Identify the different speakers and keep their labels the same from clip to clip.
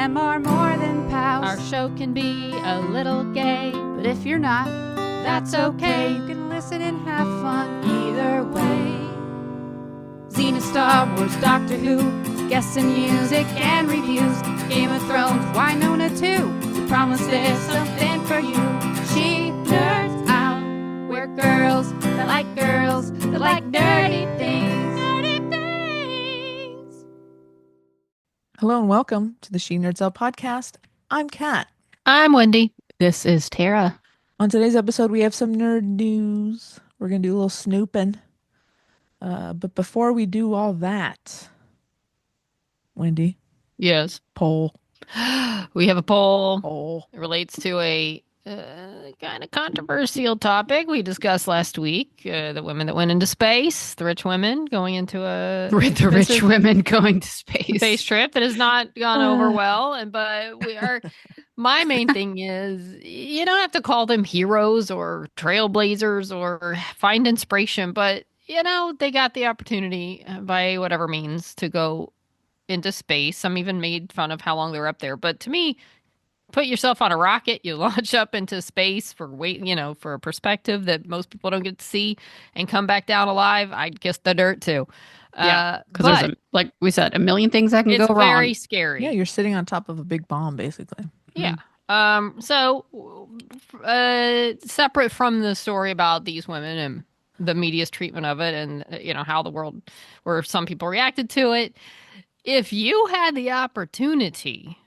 Speaker 1: them are more than pals.
Speaker 2: Our show can be a little gay,
Speaker 1: But if you're not,
Speaker 2: that's okay.
Speaker 1: you can listen and have fun either way. Xena, Star Wars, Doctor Who, guests and music and reviews. Game of Thrones, Winona too. We promise there's something for you. She nerds out. We're girls that like nerdy things. Nerdy things.
Speaker 3: Hello and welcome to the She Nerds Out podcast. I'm Kat.
Speaker 2: I'm Wendy. This is Tara.
Speaker 3: On today's episode, we have some nerd news. We're going to do a little snooping. But before we do all that, Wendy,
Speaker 2: Yes.
Speaker 3: poll.
Speaker 2: We have a poll.
Speaker 3: Poll.
Speaker 2: It relates to a kind of controversial topic we discussed last week. The women that went into space, the rich women going into a
Speaker 4: The rich women going to
Speaker 2: space trip that has not gone over well. But we are. My main thing is you don't have to call them heroes or trailblazers or find inspiration, but they got the opportunity by whatever means to go into space. Some even made fun of how long they were up there. But to me, put yourself on a rocket, you launch up into space for for a perspective that most people don't get to see and come back down alive. I'd kiss the dirt too.
Speaker 4: Yeah, because there's, like we said, a million things that can go wrong.
Speaker 2: It's very scary.
Speaker 3: Yeah, you're sitting on top of a big bomb, basically.
Speaker 2: Yeah. So separate from the story about these women and the media's treatment of it and, how the world, where some people reacted to it. If you had the opportunity,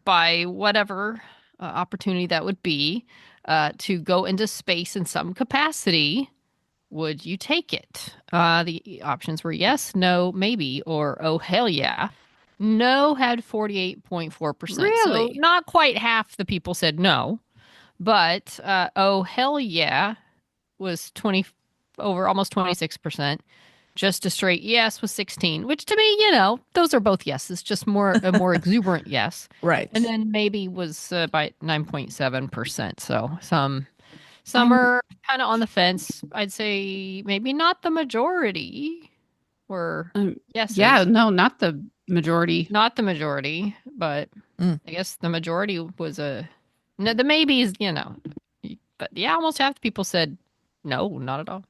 Speaker 2: by whatever opportunity that would be, to go into space in some capacity, would you take it? The options were yes, no, maybe, or oh, hell yeah. No had 48.4%.
Speaker 4: Really?
Speaker 2: So not quite half the people said no, but oh, hell yeah was almost 26%. Just a straight yes was 16, which to me, those are both yeses, just a more exuberant yes.
Speaker 3: Right.
Speaker 2: And then maybe was by 9.7%. So some are kind of on the fence. I'd say maybe not the majority were yeses.
Speaker 4: Yeah, no, not the majority.
Speaker 2: Not the majority, but I guess the majority was the maybes, but yeah, almost half the people said no, not at all.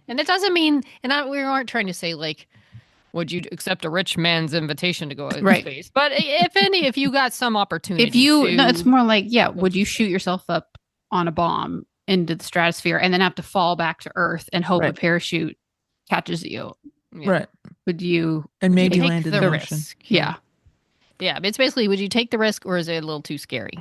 Speaker 2: And it doesn't mean, we aren't trying to say like, would you accept a rich man's invitation to go into space? But if you got some opportunity,
Speaker 4: it's more like, would you shoot yourself up on a bomb into the stratosphere and then have to fall back to Earth and hope a parachute catches you?
Speaker 2: Yeah.
Speaker 3: Right.
Speaker 4: Would you?
Speaker 3: And maybe
Speaker 2: take
Speaker 3: land in
Speaker 2: the
Speaker 3: the
Speaker 2: risk?
Speaker 3: ocean.
Speaker 4: Yeah.
Speaker 2: Yeah, but it's basically, would you take the risk or is it a little too scary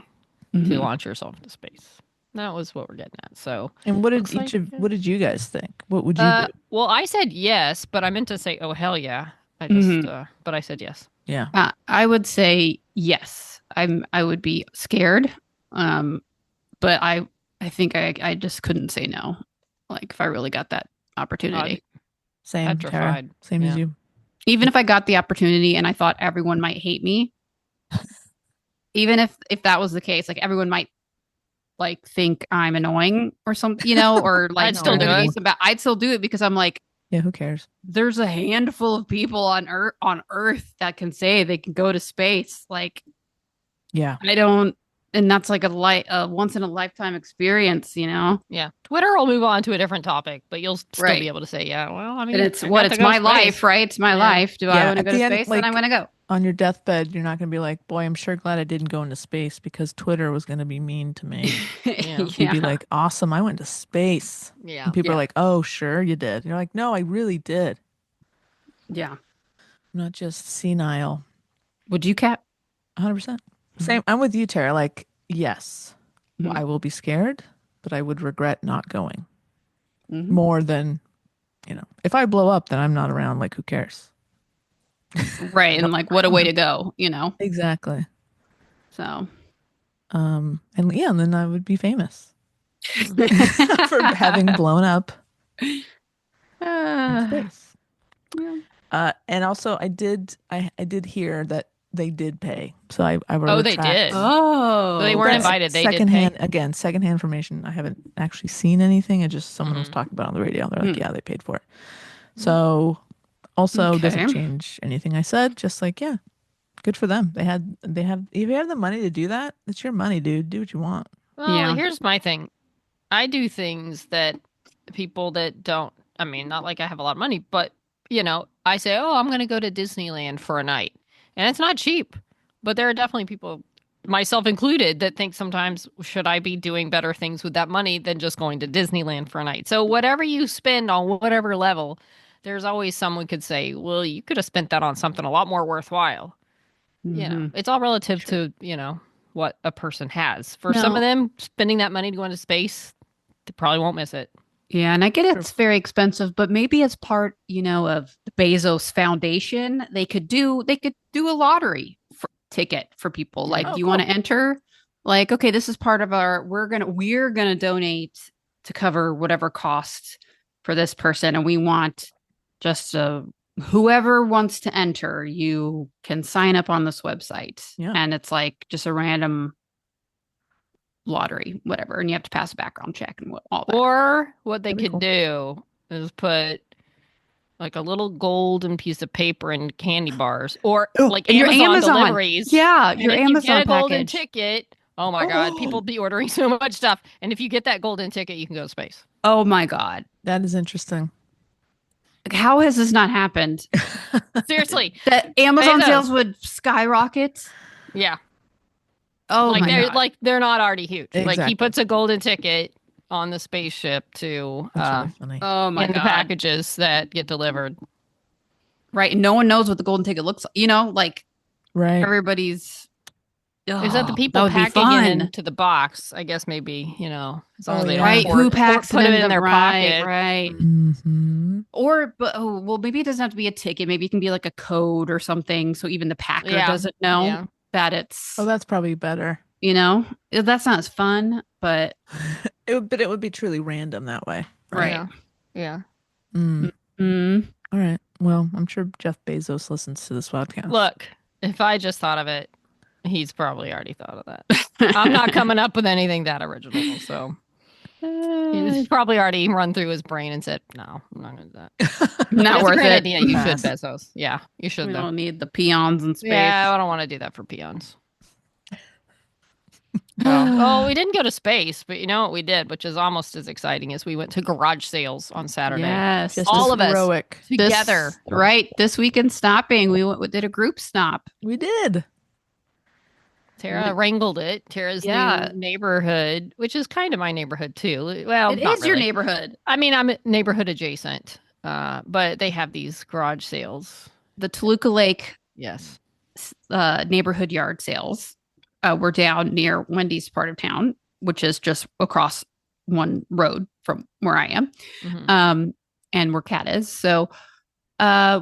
Speaker 2: to launch yourself into space? That was what we're getting at. So,
Speaker 3: and what did you guys think? What would you do?
Speaker 2: Well, I said yes, but I meant to say, oh, hell yeah. I just, but I said yes.
Speaker 3: Yeah.
Speaker 4: I would say yes. I would be scared. But I think I just couldn't say no. Like if I really got that opportunity.
Speaker 3: Same,
Speaker 2: petrified.
Speaker 3: Tara. Same as you.
Speaker 4: Even if I got the opportunity and I thought everyone might hate me, even if that was the case, like everyone might like think I'm annoying or something, or like
Speaker 2: I'd still do it.
Speaker 4: I'd still do it because I'm like,
Speaker 3: Yeah, who cares?
Speaker 4: there's a handful of people on Earth that can say they can go to space. Like,
Speaker 3: Yeah.
Speaker 4: I don't, and that's like a once in a lifetime experience,
Speaker 2: Yeah. Twitter will move on to a different topic, but you'll still
Speaker 4: Right.
Speaker 2: be able to say, yeah, well, I mean,
Speaker 4: and it's
Speaker 2: I
Speaker 4: what
Speaker 2: got
Speaker 4: it's
Speaker 2: to go
Speaker 4: my
Speaker 2: to
Speaker 4: life,
Speaker 2: space.
Speaker 4: right? It's my life. Do I
Speaker 3: Yeah,
Speaker 4: want to
Speaker 3: at
Speaker 4: go
Speaker 3: the
Speaker 4: to
Speaker 3: end,
Speaker 4: space?
Speaker 3: like-
Speaker 4: Then I'm going to go.
Speaker 3: On your deathbed, you're not going to be like, boy, I'm sure glad I didn't go into space because Twitter was going to be mean to me.
Speaker 2: Yeah.
Speaker 3: You'd be like, awesome, I went to space.
Speaker 2: Yeah.
Speaker 3: And people
Speaker 4: Yeah.
Speaker 3: are like, oh, sure you did. And you're like, no, I really did.
Speaker 4: Yeah.
Speaker 3: I'm not just senile.
Speaker 4: Would you, Kat?
Speaker 3: 100%. Same. I'm with you, Tara. Like, yes,
Speaker 4: Mhm.
Speaker 3: I will be scared, but I would regret not going
Speaker 4: Mhm.
Speaker 3: more than, if I blow up, then I'm not around. Like, who cares?
Speaker 4: Right. And like, what a way to go,
Speaker 3: Exactly.
Speaker 4: So.
Speaker 3: And then I would be famous for having blown up in space. And also I did hear that they did pay. So I will
Speaker 2: Oh, they
Speaker 3: retract.
Speaker 2: did.
Speaker 4: Oh.
Speaker 2: So they weren't
Speaker 3: That's
Speaker 2: invited. They did pay.
Speaker 3: secondhand information. I haven't actually seen anything. It just someone was talking about it on the radio. They're like, yeah, they paid for it. So also doesn't
Speaker 4: Okay.
Speaker 3: change anything I said. Just like, yeah, Good for them. If you have the money to do that, it's your money, dude. Do what you want.
Speaker 2: Well, here's my thing. I do things that people that don't, I mean, not like I have a lot of money, but, I say, oh, I'm going to go to Disneyland for a night. And it's not cheap, but there are definitely people, myself included, that think sometimes, should I be doing better things with that money than just going to Disneyland for a night? So whatever you spend on whatever level, there's always someone could say, well, you could have spent that on something a lot more worthwhile. It's all relative to, what a person has. For some of them, spending that money to go into space, they probably won't miss it.
Speaker 4: Yeah, and I get it's very expensive, but maybe as part, of the Bezos Foundation, they could do a lottery ticket for people. Like, do you want to enter? Like, okay, this is part of our. We're gonna donate to cover whatever costs for this person, and we want just whoever wants to enter, you can sign up on this website, and it's like just a random lottery, whatever, and you have to pass a background check and all that.
Speaker 2: Or what they could do is put like a little golden piece of paper and candy bars, or like Amazon deliveries.
Speaker 4: Yeah,
Speaker 2: your Amazon you get a golden ticket. Oh my God, people be ordering so much stuff, and if you get that golden ticket, you can go to space.
Speaker 4: Oh my God,
Speaker 3: that is interesting.
Speaker 4: Like, how has this not happened?
Speaker 2: Seriously,
Speaker 4: that Amazon sales would skyrocket.
Speaker 2: Yeah.
Speaker 4: Oh my God.
Speaker 2: They're not already huge.
Speaker 3: Exactly.
Speaker 2: Like he puts a golden ticket on the spaceship to
Speaker 3: really
Speaker 4: oh my God,
Speaker 2: the packages that get delivered.
Speaker 4: Right, and no one knows what the golden ticket looks like.
Speaker 3: Right.
Speaker 4: Everybody's.
Speaker 2: Is that the people packing it into the box? I guess maybe as long as they don't
Speaker 4: who packs
Speaker 2: put it in their pocket,
Speaker 4: right?
Speaker 3: Mm-hmm.
Speaker 4: Or, maybe it doesn't have to be a ticket. Maybe it can be like a code or something, so even the packer doesn't know that it's.
Speaker 3: Oh, that's probably better.
Speaker 4: That's not as fun, but
Speaker 3: it would be truly random that way,
Speaker 4: right?
Speaker 2: Yeah.
Speaker 3: All right. Well, I'm sure Jeff Bezos listens to this podcast.
Speaker 2: Look, if I just thought of it, he's probably already thought of that. I'm not coming up with anything that original, so he's probably already run through his brain and said, "No, I'm not going to do that."
Speaker 4: Not worth it.
Speaker 2: Idea. You should, Bezos. Yeah, you should.
Speaker 4: We don't need the peons in space.
Speaker 2: Yeah, I don't want to do that for peons. Oh, we didn't go to space, but you know what we did, which is almost as exciting, as we went to garage sales on Saturday.
Speaker 4: Yes,
Speaker 2: all of us together.
Speaker 4: Right, this weekend stopping, we did a group stop.
Speaker 3: We did.
Speaker 2: Tara wrangled it. Tara's new neighborhood, which is kind of my neighborhood too. Well,
Speaker 4: it is your neighborhood.
Speaker 2: I mean, I'm neighborhood adjacent, but they have these garage sales.
Speaker 4: The Toluca Lake, neighborhood yard sales. We're down near Wendy's part of town, which is just across one road from where I am, and where Kat is. So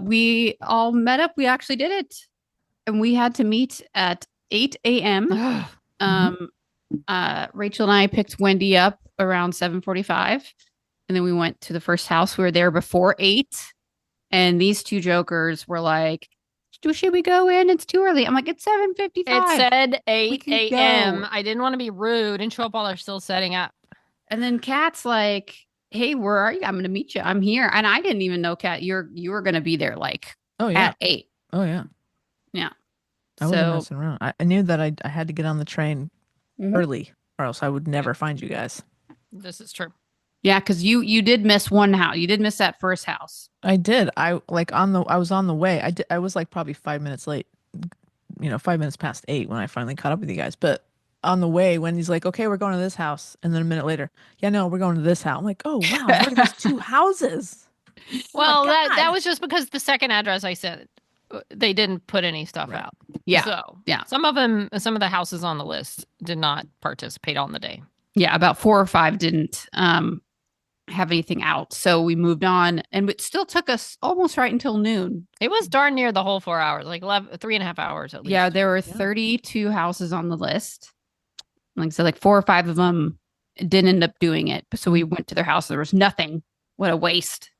Speaker 4: we all met up. We actually did it, and we had to meet at 8 a.m. Rachel and I picked Wendy up around 7:45, and then we went to the first house. We were there before 8, and these two jokers were like, should we go in? It's too early. I'm like, it's 7:55.
Speaker 2: It said 8 a.m. I didn't want to be rude and show up while they're still setting up.
Speaker 4: And then Kat's like, hey, where are you? I'm going to meet you. I'm here. And I didn't even know, Kat, you were going to be there at 8.
Speaker 3: Oh, yeah.
Speaker 4: Yeah.
Speaker 3: I wasn't messing around. I knew that I had to get on the train early, or else I would never find you guys.
Speaker 2: This is true.
Speaker 4: Yeah, because you did miss one house. You did miss that first house.
Speaker 3: I did. I was on the way. I was like probably 5 minutes late. 5 minutes past 8 when I finally caught up with you guys. But on the way, Wendy's like, "Okay, we're going to this house," and then a minute later, "Yeah, no, we're going to this house." I'm like, "Oh wow, what are these two houses?"
Speaker 2: Well, that was just because the second address I said, they didn't put any stuff out.
Speaker 4: Yeah.
Speaker 2: So some of the houses on the list did not participate on the day.
Speaker 4: Yeah, about 4 or 5 didn't have anything out. So we moved on, and it still took us almost right until noon.
Speaker 2: It was darn near the whole 4 hours, like 3.5 hours at least.
Speaker 4: Yeah, there were 32 houses on the list. Like I said, like 4 or 5 of them didn't end up doing it. So we went to their house. There was nothing. What a waste.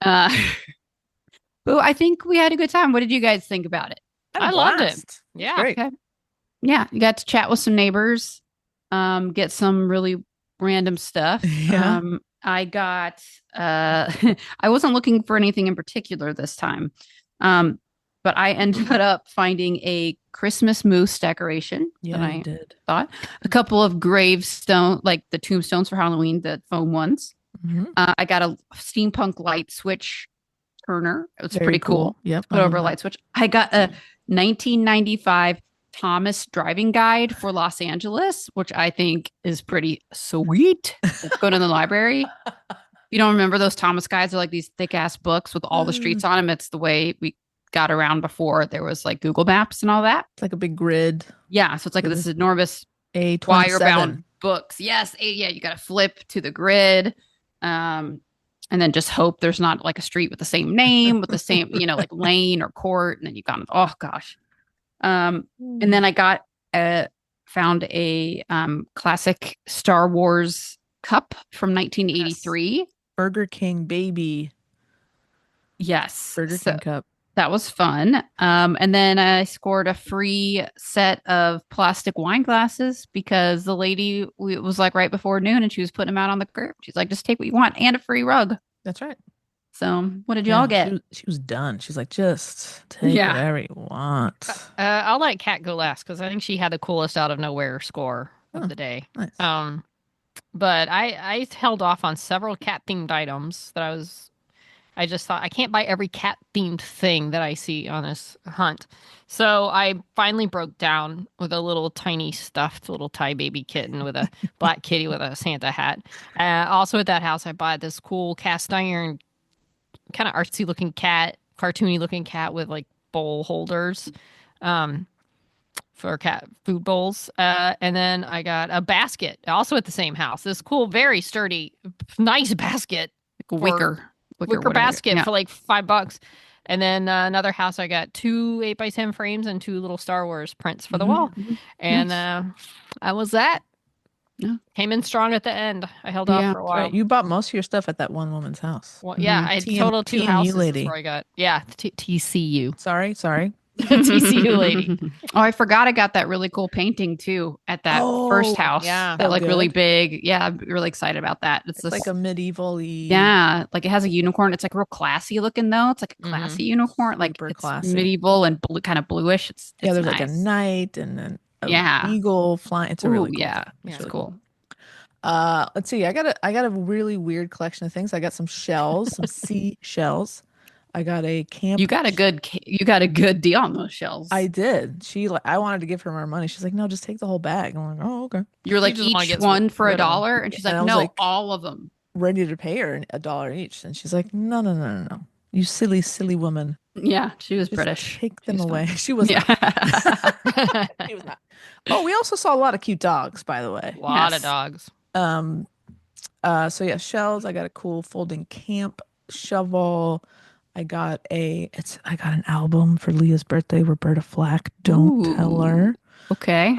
Speaker 4: But I think we had a good time. What did you guys think about it?
Speaker 2: I loved it. Yeah.
Speaker 3: Great.
Speaker 4: Okay. Yeah, you got to chat with some neighbors, get some really random stuff.
Speaker 3: Yeah.
Speaker 4: I got I wasn't looking for anything in particular this time. But but I ended up finding a Christmas moose decoration.
Speaker 3: Yeah,
Speaker 4: that
Speaker 3: you
Speaker 4: I
Speaker 3: did.
Speaker 4: thought a couple of gravestone, like the tombstones for Halloween, the foam ones.
Speaker 3: Mhm.
Speaker 4: I got a steampunk light switch turner. It was
Speaker 3: Very
Speaker 4: pretty cool.
Speaker 3: Yep.
Speaker 4: Put over a light switch. I got a 1995 Thomas driving guide for Los Angeles, which I think is pretty sweet. Let's go to the library. You don't remember those Thomas guides? They're like these thick ass books with all the streets on them. It's the way we got around before there was like Google Maps and all that.
Speaker 3: It's like a big grid.
Speaker 4: Yeah. So it's like this enormous
Speaker 3: A27.
Speaker 4: wire-bound books. Yes. Yeah. You got to flip to the grid. And then just hope there's not like a street with the same name, with the same, like lane or court. And then you got, oh gosh. And then I found a classic Star Wars cup from 1983.
Speaker 3: Yes. Burger King baby.
Speaker 4: Yes.
Speaker 3: Burger King cup.
Speaker 4: That was fun. And then I scored a free set of plastic wine glasses because the lady was like right before noon and she was putting them out on the curb. She's like, just take what you want and a free rug.
Speaker 3: That's right.
Speaker 4: So what did y'all get?
Speaker 3: She was done. She's like, just take whatever you want.
Speaker 2: I'll let Kat go last because I think she had the coolest out of nowhere score of the day.
Speaker 3: Nice.
Speaker 2: But I held off on several cat themed items that I just thought I can't buy every cat themed thing that I see on this hunt. So I finally broke down with a little tiny stuffed little Thai baby kitten with a black kitty with a Santa hat. Also at that house, I bought this cool cast iron, kind of artsy looking cat, cartoony looking cat with like bowl holders for cat food bowls. And then I got a basket also at the same house. This cool, very sturdy, nice basket.
Speaker 4: Wicker
Speaker 2: basket for like $5. And then another house, I got 2 8x10 frames and 2 little Star Wars prints for the wall. And I was that. Yeah. Came in strong at the end. I held off for a while.
Speaker 3: Right. You bought most of your stuff at that one woman's house.
Speaker 2: Well, yeah, I total 2 houses lady. Before I got. Yeah, TCU.
Speaker 3: Sorry.
Speaker 2: TCU lady.
Speaker 4: Oh, I forgot I got that really cool painting too at that first house.
Speaker 2: Yeah.
Speaker 4: That like really big. Yeah, I'm really excited about that. It's
Speaker 3: like a medieval-y.
Speaker 4: Yeah, like it has a unicorn. It's like real classy looking though. It's like a classy unicorn. Like it's classy. Medieval and blue, kind of bluish. It's
Speaker 3: there's
Speaker 4: nice.
Speaker 3: like a knight and then eagle flying. It's a really cool.
Speaker 4: Yeah,
Speaker 3: it's
Speaker 4: really cool.
Speaker 3: Let's see. I got a really weird collection of things. I got some shells, some sea shells. I got a camp.
Speaker 4: You got a good deal on those shells.
Speaker 3: I did. I wanted to give her more money. She's like, no, just take the whole bag. I'm like, oh, okay.
Speaker 4: You're like each one for $1, and she's like, no, like, all of them.
Speaker 3: Ready to pay her $1 each, and she's like, no. You silly woman.
Speaker 4: Yeah, she was
Speaker 3: just
Speaker 4: British.
Speaker 3: Take them away. She was. Yeah. She was not. Oh, we also saw a lot of cute dogs, by the way.
Speaker 2: A lot of dogs.
Speaker 3: So yeah, shells. I got a cool folding camp shovel. I got an album for Leah's birthday. Roberta Flack. Don't tell her.
Speaker 4: Okay.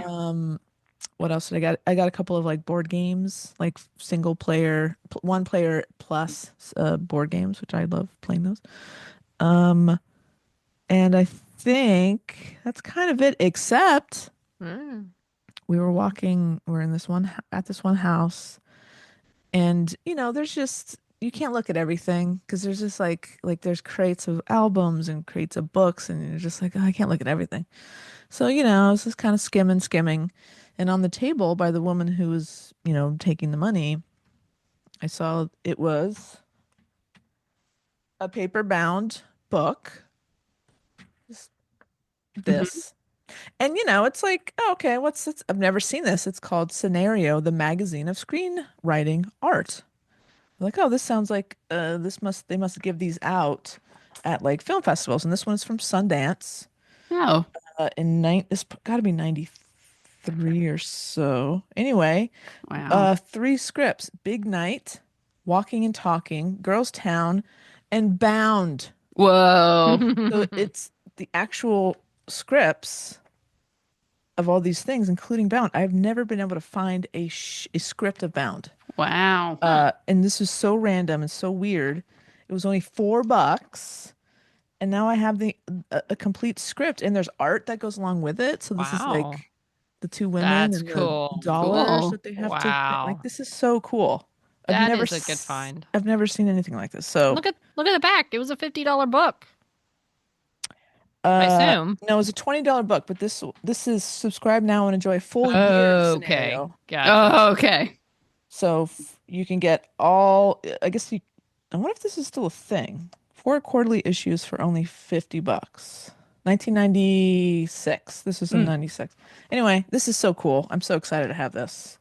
Speaker 3: What else did I got? I got a couple of like board games, like single player, 1 player plus board games, which I love playing those. And I think that's kind of it, except we're in this one house, and there's just, you can't look at everything because there's just like there's crates of albums and crates of books, and you're just like, oh, I can't look at everything. So I was just kind of skimming, and on the table by the woman who was taking the money, I saw it was a paper bound book. This. And it's like, oh, okay, what's this? I've never seen this. It's called Scenario, the Magazine of Screenwriting Art. I'm like, oh, this sounds like they must give these out at like film festivals, and this one is from Sundance.
Speaker 4: Oh,
Speaker 3: it's got to be 93 or so. Anyway,
Speaker 4: wow.
Speaker 3: 3 scripts: Big Night, Walking and Talking, Girls Town, and Bound.
Speaker 4: Whoa!
Speaker 3: So it's the actual scripts of all these things, including Bound. I've never been able to find a script of Bound.
Speaker 4: Wow.
Speaker 3: And this is so random and so weird. It was only $4, and now I have a complete script, and there's art that goes along with it. So this is like the 2 women
Speaker 2: That's
Speaker 3: and
Speaker 2: cool.
Speaker 3: the dollars that they have to like. This is so cool.
Speaker 2: That is a good find.
Speaker 3: I've never seen anything like this. So
Speaker 2: look at the back. It was a $50 book. I assume.
Speaker 3: No, it's a $20 book, but this is subscribe now and enjoy a full year scenario.
Speaker 2: Gotcha.
Speaker 4: Oh, okay.
Speaker 3: So you can get all, I guess I wonder if this is still a thing. 4 quarterly issues for only $50. 1996. This was in 96. Anyway, this is so cool. I'm so excited to have this.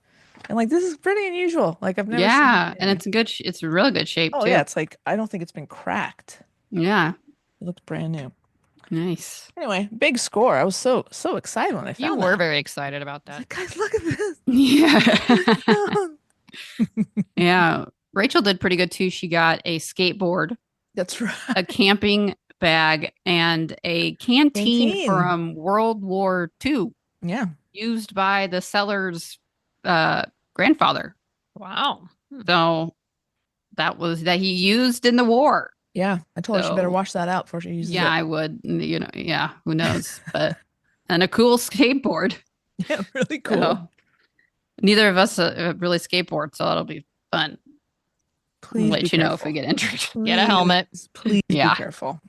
Speaker 3: And like, this is pretty unusual. Like, I've never seen
Speaker 4: Yeah,
Speaker 3: anything.
Speaker 4: and it's good. It's a really good shape
Speaker 3: Oh
Speaker 4: too.
Speaker 3: yeah, it's like, I don't think it's been cracked.
Speaker 4: Yeah.
Speaker 3: It looks brand new.
Speaker 4: Nice.
Speaker 3: Anyway, big score. I was so excited when I found
Speaker 2: You
Speaker 3: that.
Speaker 2: were very excited about that.
Speaker 3: Like, guys, look at this.
Speaker 4: Yeah. Yeah. Rachel did pretty good too. She got a skateboard,
Speaker 3: That's right.
Speaker 4: a camping bag, and a canteen,
Speaker 3: Canteen.
Speaker 4: from World War II,
Speaker 3: Yeah.
Speaker 4: used by the seller's grandfather.
Speaker 2: Wow.
Speaker 4: So that he used in the war.
Speaker 3: Yeah. I told her she better
Speaker 4: So,
Speaker 3: wash that out before she uses
Speaker 4: Yeah,
Speaker 3: it.
Speaker 4: I would. Yeah, who knows? But and a cool skateboard.
Speaker 3: Yeah, really cool.
Speaker 4: So, neither of us really skateboard, so it'll be fun.
Speaker 3: Please
Speaker 4: We'll let
Speaker 3: be
Speaker 4: you know
Speaker 3: careful.
Speaker 4: if we get injured.
Speaker 2: Get a helmet.
Speaker 3: Please
Speaker 4: Yeah.
Speaker 3: be careful.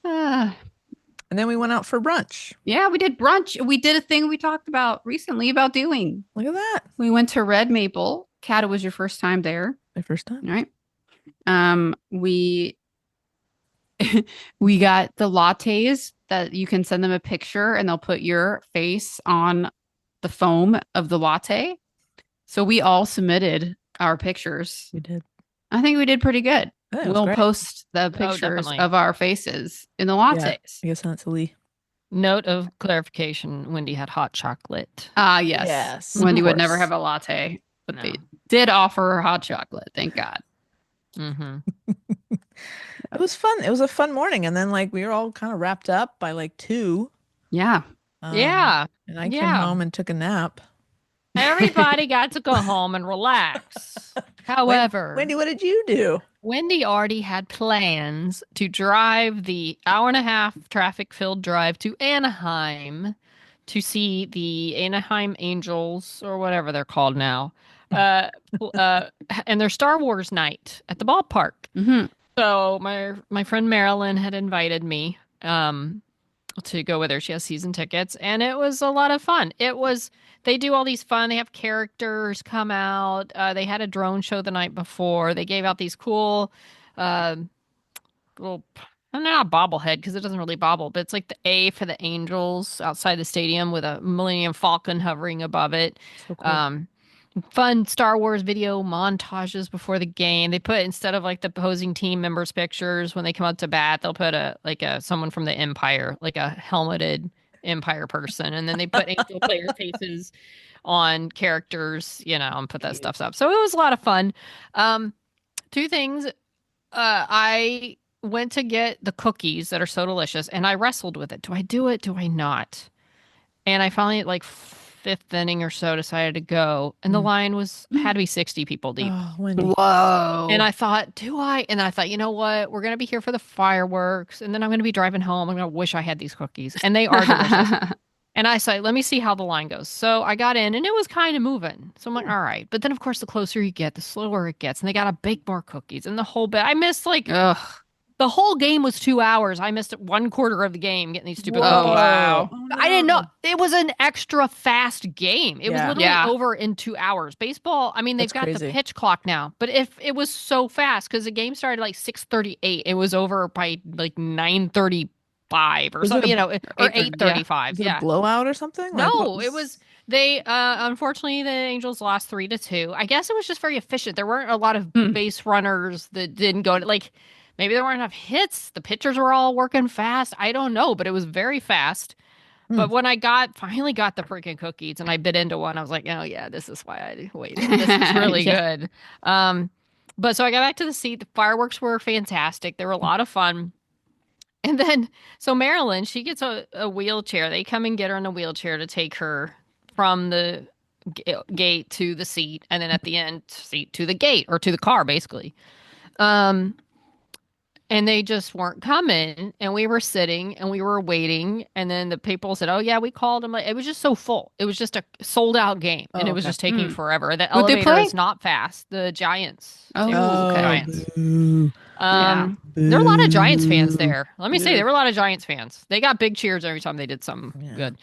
Speaker 4: Uh,
Speaker 3: And then we went out for brunch.
Speaker 4: yeah, we did brunch. We did a thing we talked about recently about doing.
Speaker 3: Look at that.
Speaker 4: We went to Red Maple. Kat, it was your first time there,
Speaker 3: My first time.
Speaker 4: right? We we got the lattes that you can send them a picture and they'll put your face on the foam of the latte. So we all submitted our pictures.
Speaker 3: We did.
Speaker 4: I think we did pretty good.
Speaker 3: Yeah, it was
Speaker 4: We'll
Speaker 3: great.
Speaker 4: post the pictures
Speaker 2: definitely.
Speaker 4: of our faces in the lattes.
Speaker 3: I guess send it to Lee.
Speaker 2: Note of clarification: Wendy had hot chocolate.
Speaker 4: Ah, yes.
Speaker 3: Yes,
Speaker 4: Wendy
Speaker 3: of
Speaker 4: would never
Speaker 3: course.
Speaker 4: have a latte, but
Speaker 2: No.
Speaker 4: they did offer her hot chocolate. Thank God.
Speaker 2: Mm-hmm.
Speaker 3: It was fun. It was a fun morning. And then like we were all kind of wrapped up by like 2.
Speaker 4: Yeah.
Speaker 2: Yeah.
Speaker 3: And I came
Speaker 2: Yeah.
Speaker 3: home and took a nap.
Speaker 2: Everybody got to go home and relax. However,
Speaker 3: Wendy, what did you do?
Speaker 2: Wendy already had plans to drive the hour-and-a-half traffic-filled drive to Anaheim to see the Anaheim Angels, or whatever they're called now, and their Star Wars night at the ballpark.
Speaker 4: Mm-hmm.
Speaker 2: So my friend Marilyn had invited me to go with her. She has season tickets, and it was a lot of fun. They do all these fun. They have characters come out. They had a drone show the night before. They gave out these cool little, I'm not a bobblehead because it doesn't really bobble, but it's like the A for the Angels outside the stadium with a Millennium Falcon hovering above it.
Speaker 3: So cool.
Speaker 2: Fun Star Wars video montages before the game. They put, instead of like the opposing team members' pictures when they come out to bat, they'll put someone from the Empire, like a helmeted Empire person, and then they put Angel player faces on characters, and put that stuff up. So it was a lot of fun. 2 things. I went to get the cookies that are so delicious, and I wrestled with it. Do I do it? Do I not? And I finally, like 5th inning or so, decided to go, and the line had to be 60 people deep.
Speaker 3: Oh, Wendy.
Speaker 4: Whoa.
Speaker 2: And I thought, do I? And I thought, you know what? We're going to be here for the fireworks, and then I'm going to be driving home. I'm going to wish I had these cookies, and they are delicious. And I said, let me see how the line goes. So I got in, and it was kind of moving. So I'm like, all right. But then, of course, the closer you get, the slower it gets. And they got to bake more cookies. And the whole bit, I missed
Speaker 4: Ugh.
Speaker 2: the whole game was 2 hours. I missed 1/4 of the game getting these stupid
Speaker 3: Whoa.
Speaker 2: cookies.
Speaker 4: Oh, wow.
Speaker 3: Oh,
Speaker 2: I didn't know.
Speaker 3: no.
Speaker 2: It was an extra fast game. It was
Speaker 3: Yeah.
Speaker 2: literally
Speaker 4: Yeah.
Speaker 2: over in 2 hours. Baseball, I mean, they've
Speaker 3: That's
Speaker 2: got
Speaker 3: crazy.
Speaker 2: the pitch clock now. But if it was so fast, because the game started like 6:38, it was over by like 9:35 or
Speaker 3: Was it
Speaker 2: something,
Speaker 3: a-
Speaker 2: or
Speaker 4: 8:30,
Speaker 2: 8:35.
Speaker 3: Is it
Speaker 2: Yeah.
Speaker 3: a blowout or something? Like,
Speaker 2: No,
Speaker 3: what
Speaker 2: it was they unfortunately the Angels lost 3-2. I guess it was just very efficient. There weren't a lot of base runners that didn't go to, like, maybe there weren't enough hits. The pitchers were all working fast. I don't know, but it was very fast. But when I finally got the freaking cookies and I bit into one, I was like, oh yeah, this is why I waited. This is really
Speaker 4: Yeah.
Speaker 2: good. But so I got back to the seat. The fireworks were fantastic. They were a lot of fun. And then, so Marilyn, she gets a wheelchair. They come and get her in a wheelchair to take her from the gate to the seat, and then at the end, seat to the gate, or to the car, basically. And they just weren't coming, and we were sitting, and we were waiting, and then the people said, oh, yeah, we called them. It was just so full. It was just a sold-out game, and
Speaker 3: Oh,
Speaker 2: it was
Speaker 3: okay.
Speaker 2: just taking forever. The
Speaker 4: Who'd they
Speaker 2: elevator
Speaker 4: play?
Speaker 2: is not fast. The Giants.
Speaker 4: Oh,
Speaker 2: It was the
Speaker 4: okay.
Speaker 2: Giants.
Speaker 3: Boo.
Speaker 2: There were a lot of Giants fans there. Let me say, there were a lot of Giants fans. They got big cheers every time they did something good.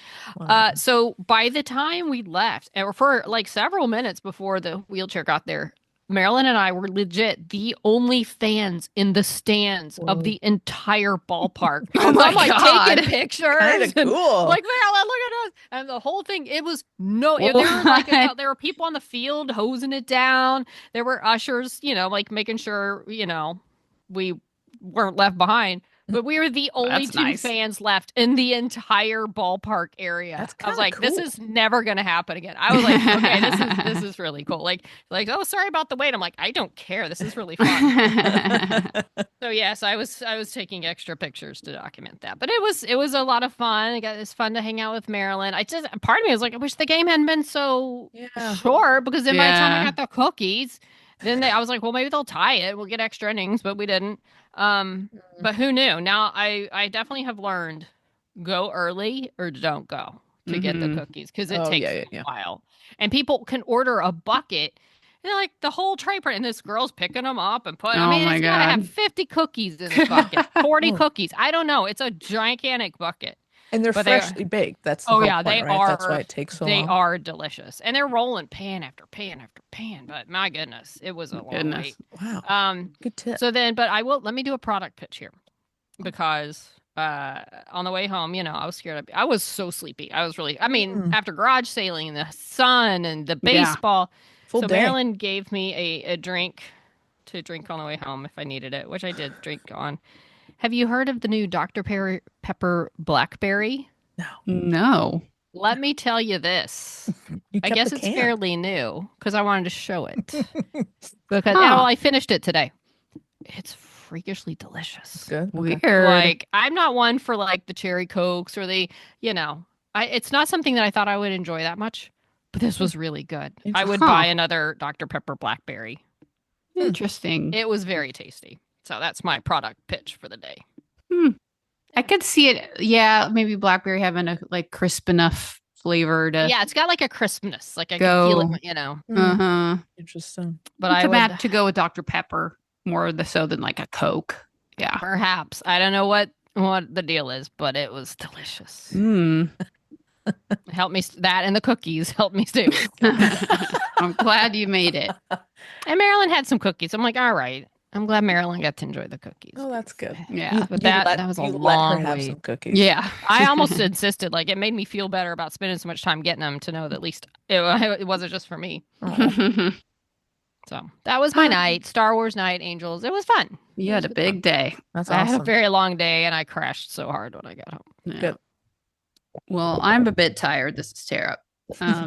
Speaker 2: So by the time we left, and for like several minutes before the wheelchair got there, Marilyn and I were legit the only fans in the stands of the entire ballpark.
Speaker 4: Oh
Speaker 2: And
Speaker 4: my
Speaker 2: I'm like
Speaker 4: God.
Speaker 2: taking pictures.
Speaker 3: Kinda
Speaker 2: and,
Speaker 3: cool.
Speaker 2: Like, Marilyn, look at us. And the whole thing, it was there were people on the field hosing it down. There were ushers, like making sure, we weren't left behind. But we were the only two fans left in the entire ballpark area. I was like, this is never going to happen again. I was like, okay, this is really cool. Like, oh, sorry about the wait. I'm like, I don't care. This is really fun. So yes, I was taking extra pictures to document that. But it was a lot of fun. It's fun to hang out with Marilyn. Part of me was like, I wish the game hadn't been so short, because then by the time I got the cookies, then I was like, well, maybe they'll tie it. We'll get extra innings, but we didn't. But who knew? Now I definitely have learned, go early or don't go to get the cookies, because it takes a while. And people can order a bucket, and like the whole tray, and this girl's picking them up and putting. It's gotta have 50 cookies in the bucket, 40 cookies. I don't know. It's a gigantic bucket.
Speaker 3: And they're freshly baked. That's the whole point,
Speaker 2: they
Speaker 3: right?
Speaker 2: are.
Speaker 3: That's why it takes so long.
Speaker 2: They are delicious, and they're rolling pan after pan after pan. But my goodness, it was a long wait.
Speaker 3: Wow. Good tip.
Speaker 2: So then, but let me do a product pitch here, because on the way home, I was scared. I was so sleepy. I was really. After garage sailing and the sun and the baseball,
Speaker 3: Full day.
Speaker 2: Marilyn gave me a drink to drink on the way home if I needed it, which I did drink on. Have you heard of the new Dr. Pepper Blackberry?
Speaker 4: No.
Speaker 2: Let me tell you this. I guess it's fairly new, because I wanted to show it. Because I finished it today. It's freakishly delicious.
Speaker 3: Good.
Speaker 4: Weird.
Speaker 2: Like, I'm not one for like the cherry Cokes or the, it's not something that I thought I would enjoy that much, but this was really good. I would buy another Dr. Pepper Blackberry.
Speaker 4: Interesting.
Speaker 2: It was very tasty. So that's my product pitch for the day.
Speaker 4: I could see it. Yeah, maybe blackberry having a like crisp enough flavor to.
Speaker 2: Yeah, it's got like a crispness. Like I can feel it,
Speaker 3: Interesting.
Speaker 4: But I would have to go with Dr. Pepper more so than like a Coke. Yeah,
Speaker 2: perhaps. I don't know what the deal is, but it was delicious. Help me. That and the cookies helped me stay.
Speaker 4: I'm glad you made it.
Speaker 2: And Marilyn had some cookies. I'm like, all right. I'm glad Marilyn got to enjoy the cookies.
Speaker 3: Oh, that's good.
Speaker 2: Yeah, but that was a long
Speaker 3: have
Speaker 2: wait.
Speaker 3: Some cookies.
Speaker 2: Yeah, I almost insisted. Like, it made me feel better about spending so much time getting them, to know that at least it wasn't just for me. So that was my night. Star Wars night, Angels. It was fun.
Speaker 4: You had a big day.
Speaker 3: That's awesome.
Speaker 2: I had a very long day, and I crashed so hard when I got home.
Speaker 4: Yeah. Good. Well, I'm a bit tired. This is Tara.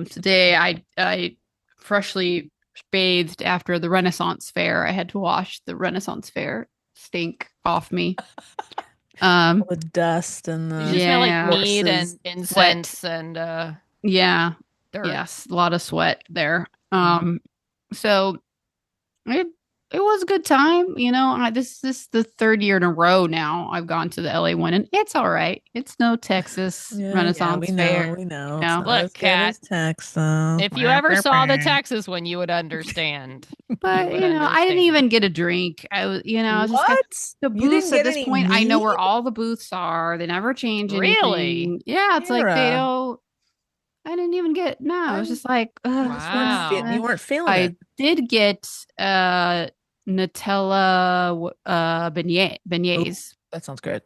Speaker 4: Today, I freshly bathed after the Renaissance Fair. I had to wash the Renaissance Fair stink off me.
Speaker 3: The dust and the
Speaker 2: you smell like meat and incense and dirt.
Speaker 4: Yes, a lot of sweat there. So it was a good time. This is the third year in a row now I've gone to the LA one, and it's all right. It's no Texas Renaissance Fair.
Speaker 3: We know.
Speaker 2: Look, Kat,
Speaker 3: Texas.
Speaker 2: If you ever saw the Texas one, you would understand.
Speaker 4: But I didn't even get a drink. I was, just the booths at this point. I know where all the booths are. They never change anything.
Speaker 2: Really?
Speaker 4: Yeah, it's like they don't. I didn't even get. No, I was just like,
Speaker 2: wow.
Speaker 3: You weren't feeling it.
Speaker 4: I did get Nutella beignets.
Speaker 3: That sounds good.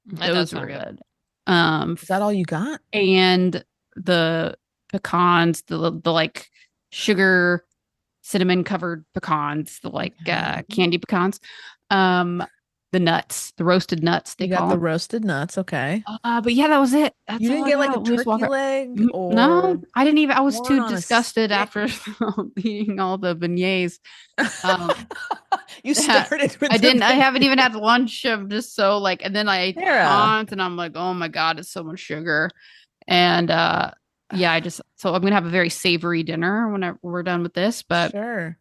Speaker 4: Those were good.
Speaker 3: Is that all you got?
Speaker 4: And the pecans, the like sugar cinnamon covered pecans, the like candy pecans. The nuts, the roasted nuts.
Speaker 3: You got the roasted nuts, okay.
Speaker 4: But yeah, that was it. That's
Speaker 3: you didn't get like a turkey leg? Or
Speaker 4: no, I didn't even. I was too disgusted after eating all the beignets.
Speaker 3: You started with
Speaker 4: I didn't. I haven't even had lunch. I'm just so like, and then I ate pecans, and I'm like, oh my god, it's so much sugar. And so I'm gonna have a very savory dinner when we're done with this. But
Speaker 3: sure.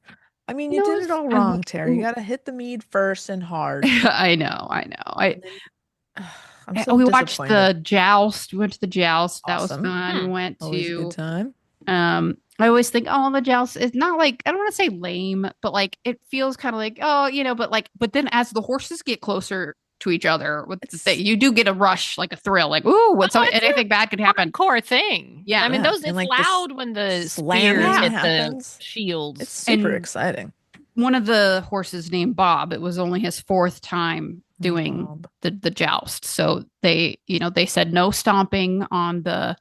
Speaker 3: I mean, you did it all wrong, Terry. You got to hit the mead first and hard.
Speaker 4: I know. We watched the joust. We went to the joust. That was fun. We went
Speaker 3: Always
Speaker 4: to
Speaker 3: a good time.
Speaker 4: I always think, oh, the joust is not like, I don't want to say lame, but like it feels kind of like, oh, you know, but then as the horses get closer to each other, you do get a rush, like a thrill, like, ooh, anything bad could happen.
Speaker 2: Core thing.
Speaker 4: Yeah.
Speaker 2: I mean,
Speaker 3: Yeah.
Speaker 2: it's
Speaker 3: And, like,
Speaker 2: loud when the
Speaker 3: slamming
Speaker 2: spears hit
Speaker 3: happens.
Speaker 2: the shields.
Speaker 3: It's super
Speaker 4: And
Speaker 3: exciting.
Speaker 4: One of the horses named Bob, it was only his 4th time doing the joust. So they said no stomping on the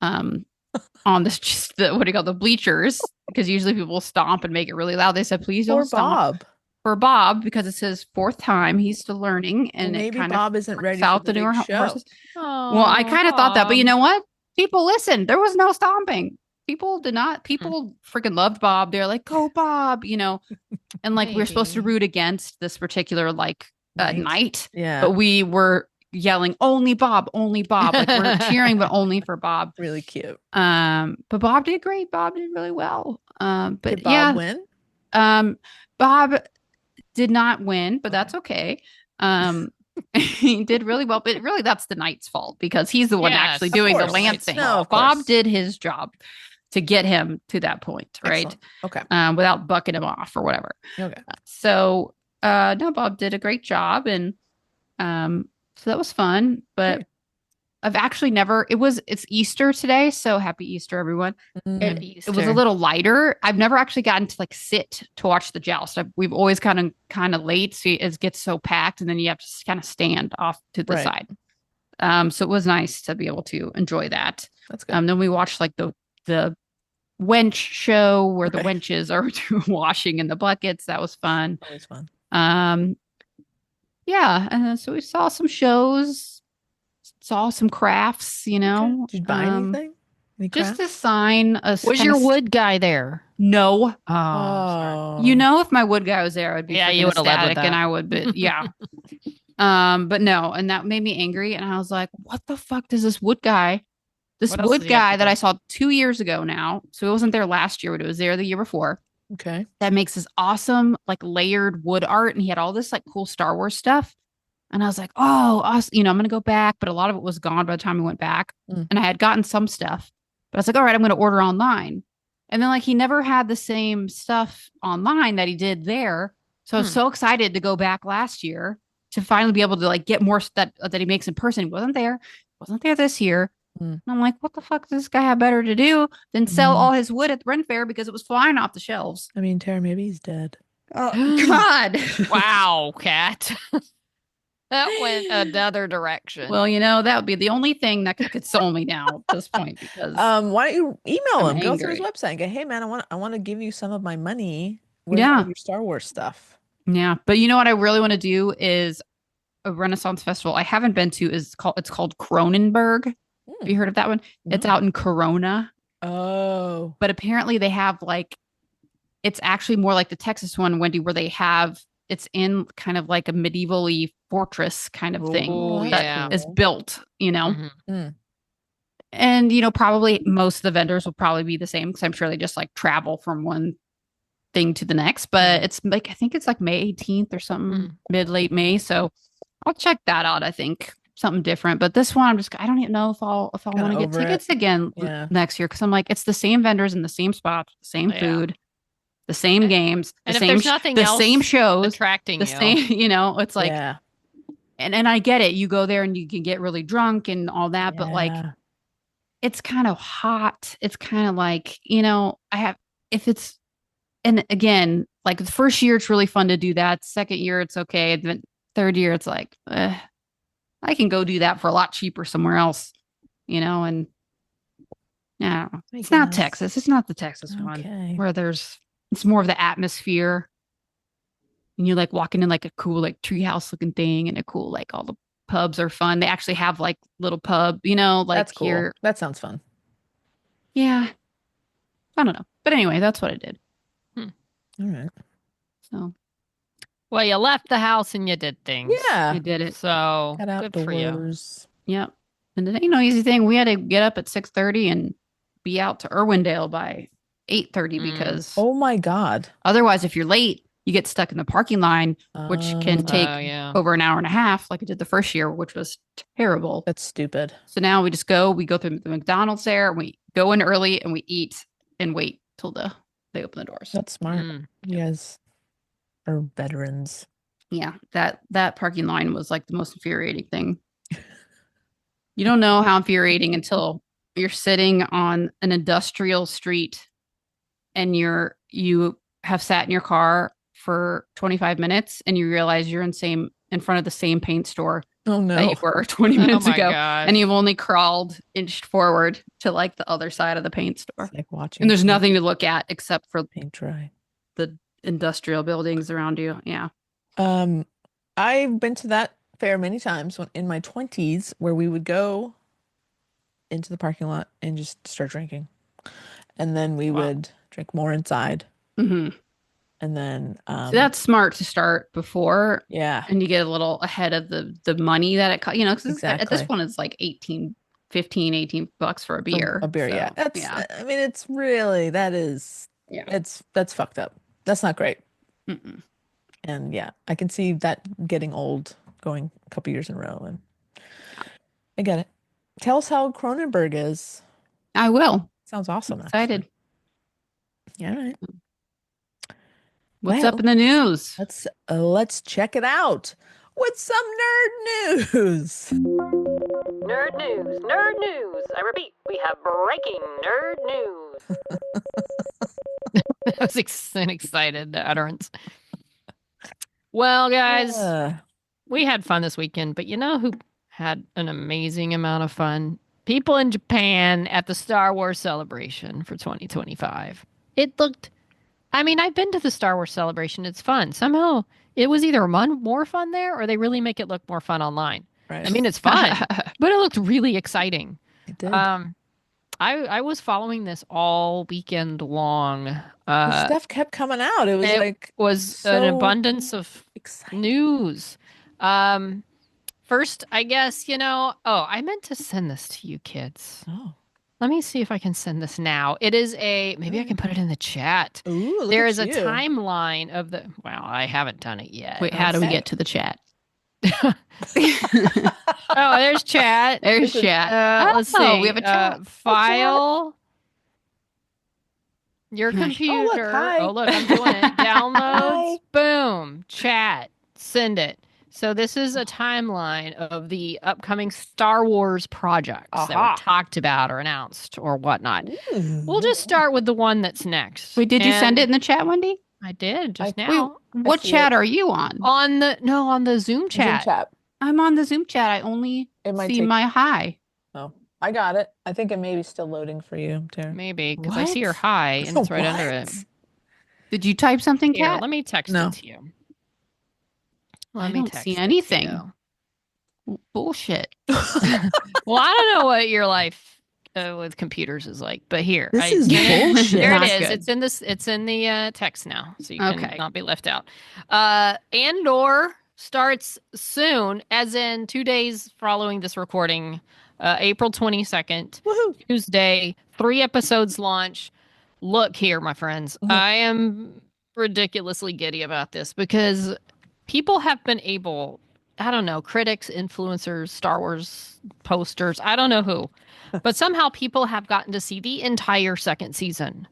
Speaker 4: what do you call the bleachers, because usually people stomp and make it really loud. They said please don't stomp for Bob because it's his 4th time. He's still learning, and
Speaker 3: maybe Bob isn't ready for
Speaker 4: out
Speaker 3: the
Speaker 4: newer
Speaker 3: big show.
Speaker 4: horses. Well, I kind of thought that, but you know what? People listened. There was no stomping. People did not. People freaking loved Bob. They're like, "Go, Bob!" You know, and like we're supposed to root against this particular knight.
Speaker 3: Yeah,
Speaker 4: but we were yelling, "Only Bob! Only Bob!" Like we're cheering, but only for Bob.
Speaker 3: Really cute.
Speaker 4: But Bob did great. Bob did really well. But
Speaker 3: did Bob win?
Speaker 4: Bob did not win, but that's okay. He did really well, but really that's the knight's fault because he's the one actually doing the lancing.
Speaker 3: No,
Speaker 4: Bob did his job to get him to that point, right?
Speaker 3: Excellent. Okay.
Speaker 4: Without bucking him off or whatever.
Speaker 3: Okay.
Speaker 4: So no, Bob did a great job, and so that was fun. But
Speaker 3: okay.
Speaker 4: I've actually never. It's Easter today, so happy Easter, everyone. It was a little lighter. I've never actually gotten to sit to watch the joust. We've always kind of late, so it gets so packed, and then you have to kind of stand off to the side. So it was nice to be able to enjoy that.
Speaker 3: That's good.
Speaker 4: Then we watched the wench show where the wenches are washing in the buckets. That was fun.
Speaker 3: Always fun.
Speaker 4: Yeah, and then so we saw some shows. Saw some crafts, you know.
Speaker 3: Did you buy anything?
Speaker 4: Just a sign.
Speaker 2: Was your wood guy there?
Speaker 4: No.
Speaker 3: Oh.
Speaker 4: You know, if my wood guy was there, I'd be
Speaker 2: you would have led with that.
Speaker 4: and I would be yeah. But no, and that made me angry, and I was like, "What the fuck does this wood guy that I saw 2 years ago now? So it wasn't there last year, but it was there the year before.
Speaker 3: Okay,
Speaker 4: that makes this awesome layered wood art, and he had all this cool Star Wars stuff." And I was like, oh, awesome. I'm going to go back. But a lot of it was gone by the time we went back. And I had gotten some stuff. But I was like, all right, I'm going to order online. And then he never had the same stuff online that he did there. So I was so excited to go back last year to finally be able to get more that he makes in person. He wasn't there. This year. And I'm like, what the fuck does this guy have better to do than sell all his wood at the Ren Fair because it was flying off the shelves?
Speaker 3: I mean, Tara, maybe he's dead.
Speaker 4: Oh, God.
Speaker 2: Wow, Kat. That went another direction.
Speaker 4: Well, that would be the only thing that could console me now at this point. Because
Speaker 3: why don't you email him?
Speaker 4: angry.
Speaker 3: Go through his website and go, hey man, I want to give you some of my money. Where's
Speaker 4: Yeah,
Speaker 3: your Star Wars stuff.
Speaker 4: Yeah, but you know what I really want to do is a Renaissance festival I haven't been to. It's called Cronenberg. Have you heard of that one? No. It's out in Corona.
Speaker 3: Oh,
Speaker 4: but apparently they have it's actually more like the Texas one, Wendy, where they have. It's in kind of like a medieval-y fortress kind of thing that is built, And, probably most of the vendors will probably be the same because I'm sure they just travel from one thing to the next. But it's I think it's May 18th or something, late May. So I'll check that out. I think something different. But this one, I don't even know if I'll want to get tickets again next year because I'm it's the same vendors in the same spots, the same food. The same games, the same shows,
Speaker 2: attracting
Speaker 4: the same, it's and I get it. You go there and you can get really drunk and all that, but it's kind of hot. It's kind of and again, the first year, it's really fun to do that. Second year, it's okay. Then third year, it's I can go do that for a lot cheaper somewhere else, and yeah, it's not Texas. It's not the Texas one where it's more of the atmosphere. And you're walking in a cool treehouse looking thing and a cool all the pubs are fun. They actually have little pub,
Speaker 3: that's cool.
Speaker 4: Here.
Speaker 3: That sounds fun.
Speaker 4: Yeah. I don't know. But anyway, that's what I did.
Speaker 3: All right.
Speaker 4: So.
Speaker 2: Well, you left the house and you did things.
Speaker 4: Yeah. You did it.
Speaker 2: So good for you.
Speaker 4: Yep. And it ain't no easy thing. We had to get up at 6:30 and be out to Irwindale by 8:30 because
Speaker 3: oh my God.
Speaker 4: Otherwise, if you're late, you get stuck in the parking line, which can take over an hour and a half, like it did the first year, which was terrible.
Speaker 3: That's stupid.
Speaker 4: So now we go through the McDonald's there, and we go in early and we eat and wait till they open the doors.
Speaker 3: That's smart. You guys are veterans.
Speaker 4: Yeah, that parking line was like the most infuriating thing. You don't know how infuriating until you're sitting on an industrial street and you have sat in your car for 25 minutes and you realize you're in front of the same paint store that you were 20 minutes ago.
Speaker 2: Gosh.
Speaker 4: And you've only inched forward to like the other side of the paint store.
Speaker 3: It's like watching.
Speaker 4: And there's nothing to look at except for
Speaker 3: paint dry.
Speaker 4: The industrial buildings around you. Yeah.
Speaker 3: I've been to that fair many times in my 20s where we would go into the parking lot and just start drinking. And then we would drink more inside.
Speaker 4: Mm-hmm.
Speaker 3: And then
Speaker 4: so that's smart to start before.
Speaker 3: Yeah.
Speaker 4: And you get a little ahead of the money that it costs. You know, because
Speaker 3: exactly.
Speaker 4: At this point it's like $18 for a beer.
Speaker 3: A beer, so, yeah. I mean, it's really that's fucked up. That's not great.
Speaker 4: Mm-mm.
Speaker 3: And yeah, I can see that getting old going a couple years in a row. And I get it. Tell us how Cronenberg is.
Speaker 4: I will.
Speaker 3: Sounds awesome.
Speaker 4: I'm excited.
Speaker 3: Actually. Yeah. All right.
Speaker 4: What's up in the news?
Speaker 3: Let's check it out with some nerd news.
Speaker 2: Nerd news, nerd news. I repeat, we have breaking nerd news. That was an excited utterance. Well, guys, we had fun this weekend, but you know who had an amazing amount of fun? People in Japan at the Star Wars celebration for 2025. It looked, I mean, I've been to the Star Wars celebration. It's fun. Somehow it was either more fun there or they really make it look more fun online.
Speaker 3: Right.
Speaker 2: I mean, it's fun, but it looked really exciting.
Speaker 3: It did.
Speaker 2: I was following this all weekend long.
Speaker 3: The stuff kept coming out. It was
Speaker 2: an abundance of exciting news. First, I guess, I meant to send this to you kids.
Speaker 3: Oh.
Speaker 2: Let me see if I can send this now. It is maybe I can put it in the chat.
Speaker 3: Ooh,
Speaker 2: there is a timeline of I haven't done it yet.
Speaker 4: Wait, how do we get to the chat?
Speaker 2: Oh, there's chat.
Speaker 4: There's chat.
Speaker 2: Let's see.
Speaker 4: We have a chat.
Speaker 2: File. Your computer.
Speaker 3: Oh,
Speaker 2: look, I'm doing it. Downloads. Boom. Chat. Send it. So this is a timeline of the upcoming Star Wars projects that were talked about or announced or whatnot.
Speaker 3: Ooh.
Speaker 2: We'll just start with the one that's next.
Speaker 4: Wait, did you send it in the chat, Wendy?
Speaker 2: I did just now.
Speaker 4: Wait, what chat are you on?
Speaker 2: On the Zoom chat.
Speaker 4: I'm on the Zoom chat. I only see my hi.
Speaker 3: Oh, I got it. I think it may be still loading for you, Tara.
Speaker 2: Maybe, because I see your hi and it's right under it.
Speaker 4: Did you type something,
Speaker 2: Here,
Speaker 4: Kat?
Speaker 2: let me text it to you.
Speaker 4: I don't see anything. Bullshit.
Speaker 2: Well, I don't know what your life with computers is like, but here.
Speaker 3: This is bullshit.
Speaker 2: There it
Speaker 4: Not
Speaker 2: is.
Speaker 4: good.
Speaker 2: It's in the text now, so you can not be left out. Andor starts soon, as in 2 days following this recording, April 22nd, Tuesday. 3 episodes launch. Look here, my friends. I am ridiculously giddy about this because people have been able, I don't know, critics, influencers, Star Wars posters, I don't know who, but somehow people have gotten to see the entire second season.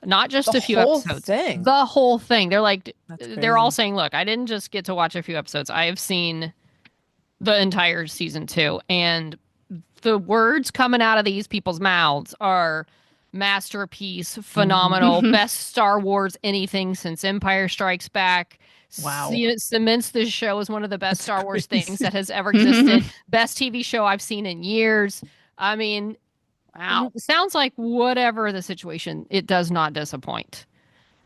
Speaker 2: Not just a few episodes. The whole thing. They're like, they're all saying, look, I didn't just get to watch a few episodes. I have seen the entire season 2. And the words coming out of these people's mouths are masterpiece, phenomenal, best Star Wars anything since Empire Strikes Back.
Speaker 3: Wow.
Speaker 2: It cements this show as one of the best Star Wars things that has ever existed. Best TV show I've seen in years. I mean, wow. It sounds like whatever the situation, it does not disappoint.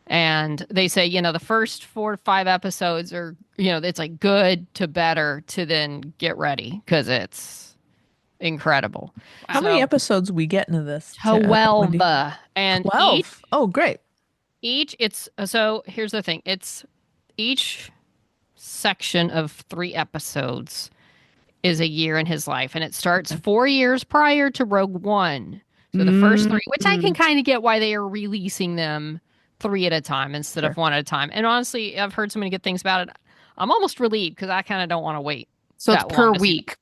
Speaker 2: And they say, the first 4 to 5 episodes are, it's like good to better to then get ready because it's incredible.
Speaker 3: How many episodes we get into this?
Speaker 2: 12. And
Speaker 3: 12. Oh, great.
Speaker 2: So here's the thing. It's each section of 3 episodes is a year in his life, and it starts 4 years prior to Rogue One. So the first 3, which I can kind of get why they are releasing them 3 at a time instead of 1 at a time. And honestly, I've heard so many good things about it. I'm almost relieved because I kind of don't want to wait.
Speaker 4: So it's per week.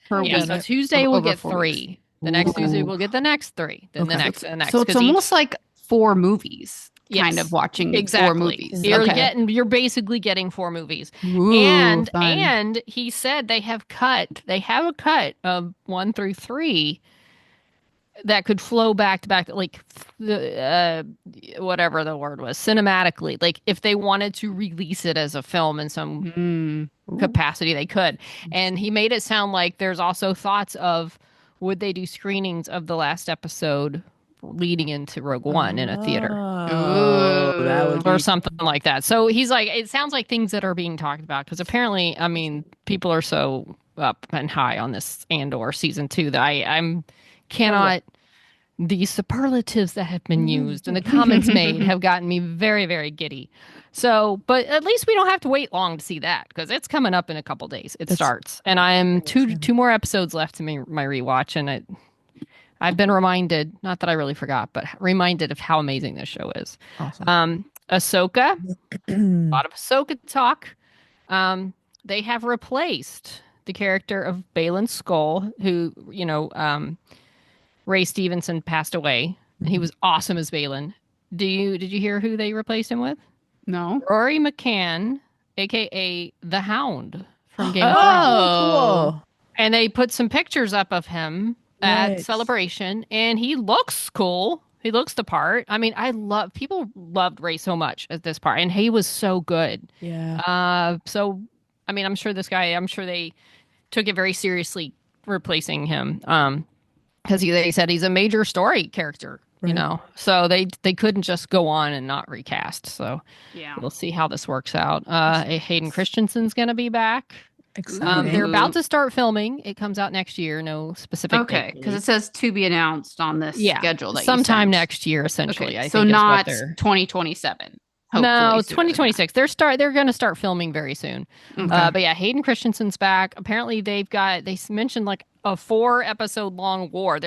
Speaker 2: So Tuesday we'll get 3. The next Tuesday
Speaker 4: Ooh.
Speaker 2: we'll get the next 3. Then the
Speaker 3: Okay.
Speaker 2: next and the next.
Speaker 4: So it's
Speaker 2: 'cause
Speaker 4: almost like 4 movies. Kind
Speaker 2: Yes,
Speaker 4: of watching 4
Speaker 2: exactly.
Speaker 4: movies.
Speaker 2: You're basically getting 4 movies.
Speaker 4: Ooh,
Speaker 2: and
Speaker 4: fun.
Speaker 2: he said they have a cut of 1 through 3 that could flow back to back, like the whatever the word was, cinematically. Like if they wanted to release it as a film in some capacity, they could. And he made it sound like there's also thoughts of would they do screenings of the last episode leading into Rogue One in a theater.
Speaker 3: Oh, that would be
Speaker 2: Or something like that. So he's like, it sounds like things that are being talked about because apparently, I mean, people are so up and high on this Andor season 2 that I'm cannot. The superlatives that have been used and the comments made have gotten me very, very giddy. So, but at least we don't have to wait long to see that because it's coming up in a couple days. It starts, and I'm two more episodes left to my rewatch, and I've been reminded, not that I really forgot, but reminded of how amazing this show is.
Speaker 3: awesome.
Speaker 2: Ahsoka, a lot of Ahsoka talk. They have replaced the character of Baylan Skoll, who, Ray Stevenson passed away, and he was awesome as Baylan. Did you hear who they replaced him with?
Speaker 4: No.
Speaker 2: Rory McCann, aka the Hound from Game of Thrones.
Speaker 3: Oh, cool.
Speaker 2: And they put some pictures up of him at
Speaker 3: Nice.
Speaker 2: Celebration, and he looks cool. He looks the part. I mean, people loved Ray so much at this part, and he was so good.
Speaker 3: Yeah.
Speaker 2: So, I mean, I'm sure they took it very seriously replacing him. Because they said he's a major story character,
Speaker 3: Right.
Speaker 2: So they couldn't just go on and not recast. So
Speaker 4: Yeah.
Speaker 2: we'll see how this works out. Hayden Christensen's going to be back.
Speaker 3: Exciting.
Speaker 2: They're about to start filming. It comes out next year. No specific
Speaker 4: Okay,
Speaker 2: date.
Speaker 4: because it says to be announced on this schedule that
Speaker 2: sometime
Speaker 4: you sent.
Speaker 2: next year, essentially.
Speaker 4: Okay,
Speaker 2: I
Speaker 4: so
Speaker 2: think
Speaker 4: not
Speaker 2: is what they're...
Speaker 4: 2027.
Speaker 2: No, it's
Speaker 4: Hopefully sooner than
Speaker 2: 2026. They're going to start filming very soon.
Speaker 4: Okay.
Speaker 2: But yeah, Hayden Christensen's back. Apparently, they mentioned like a 4-episode long war.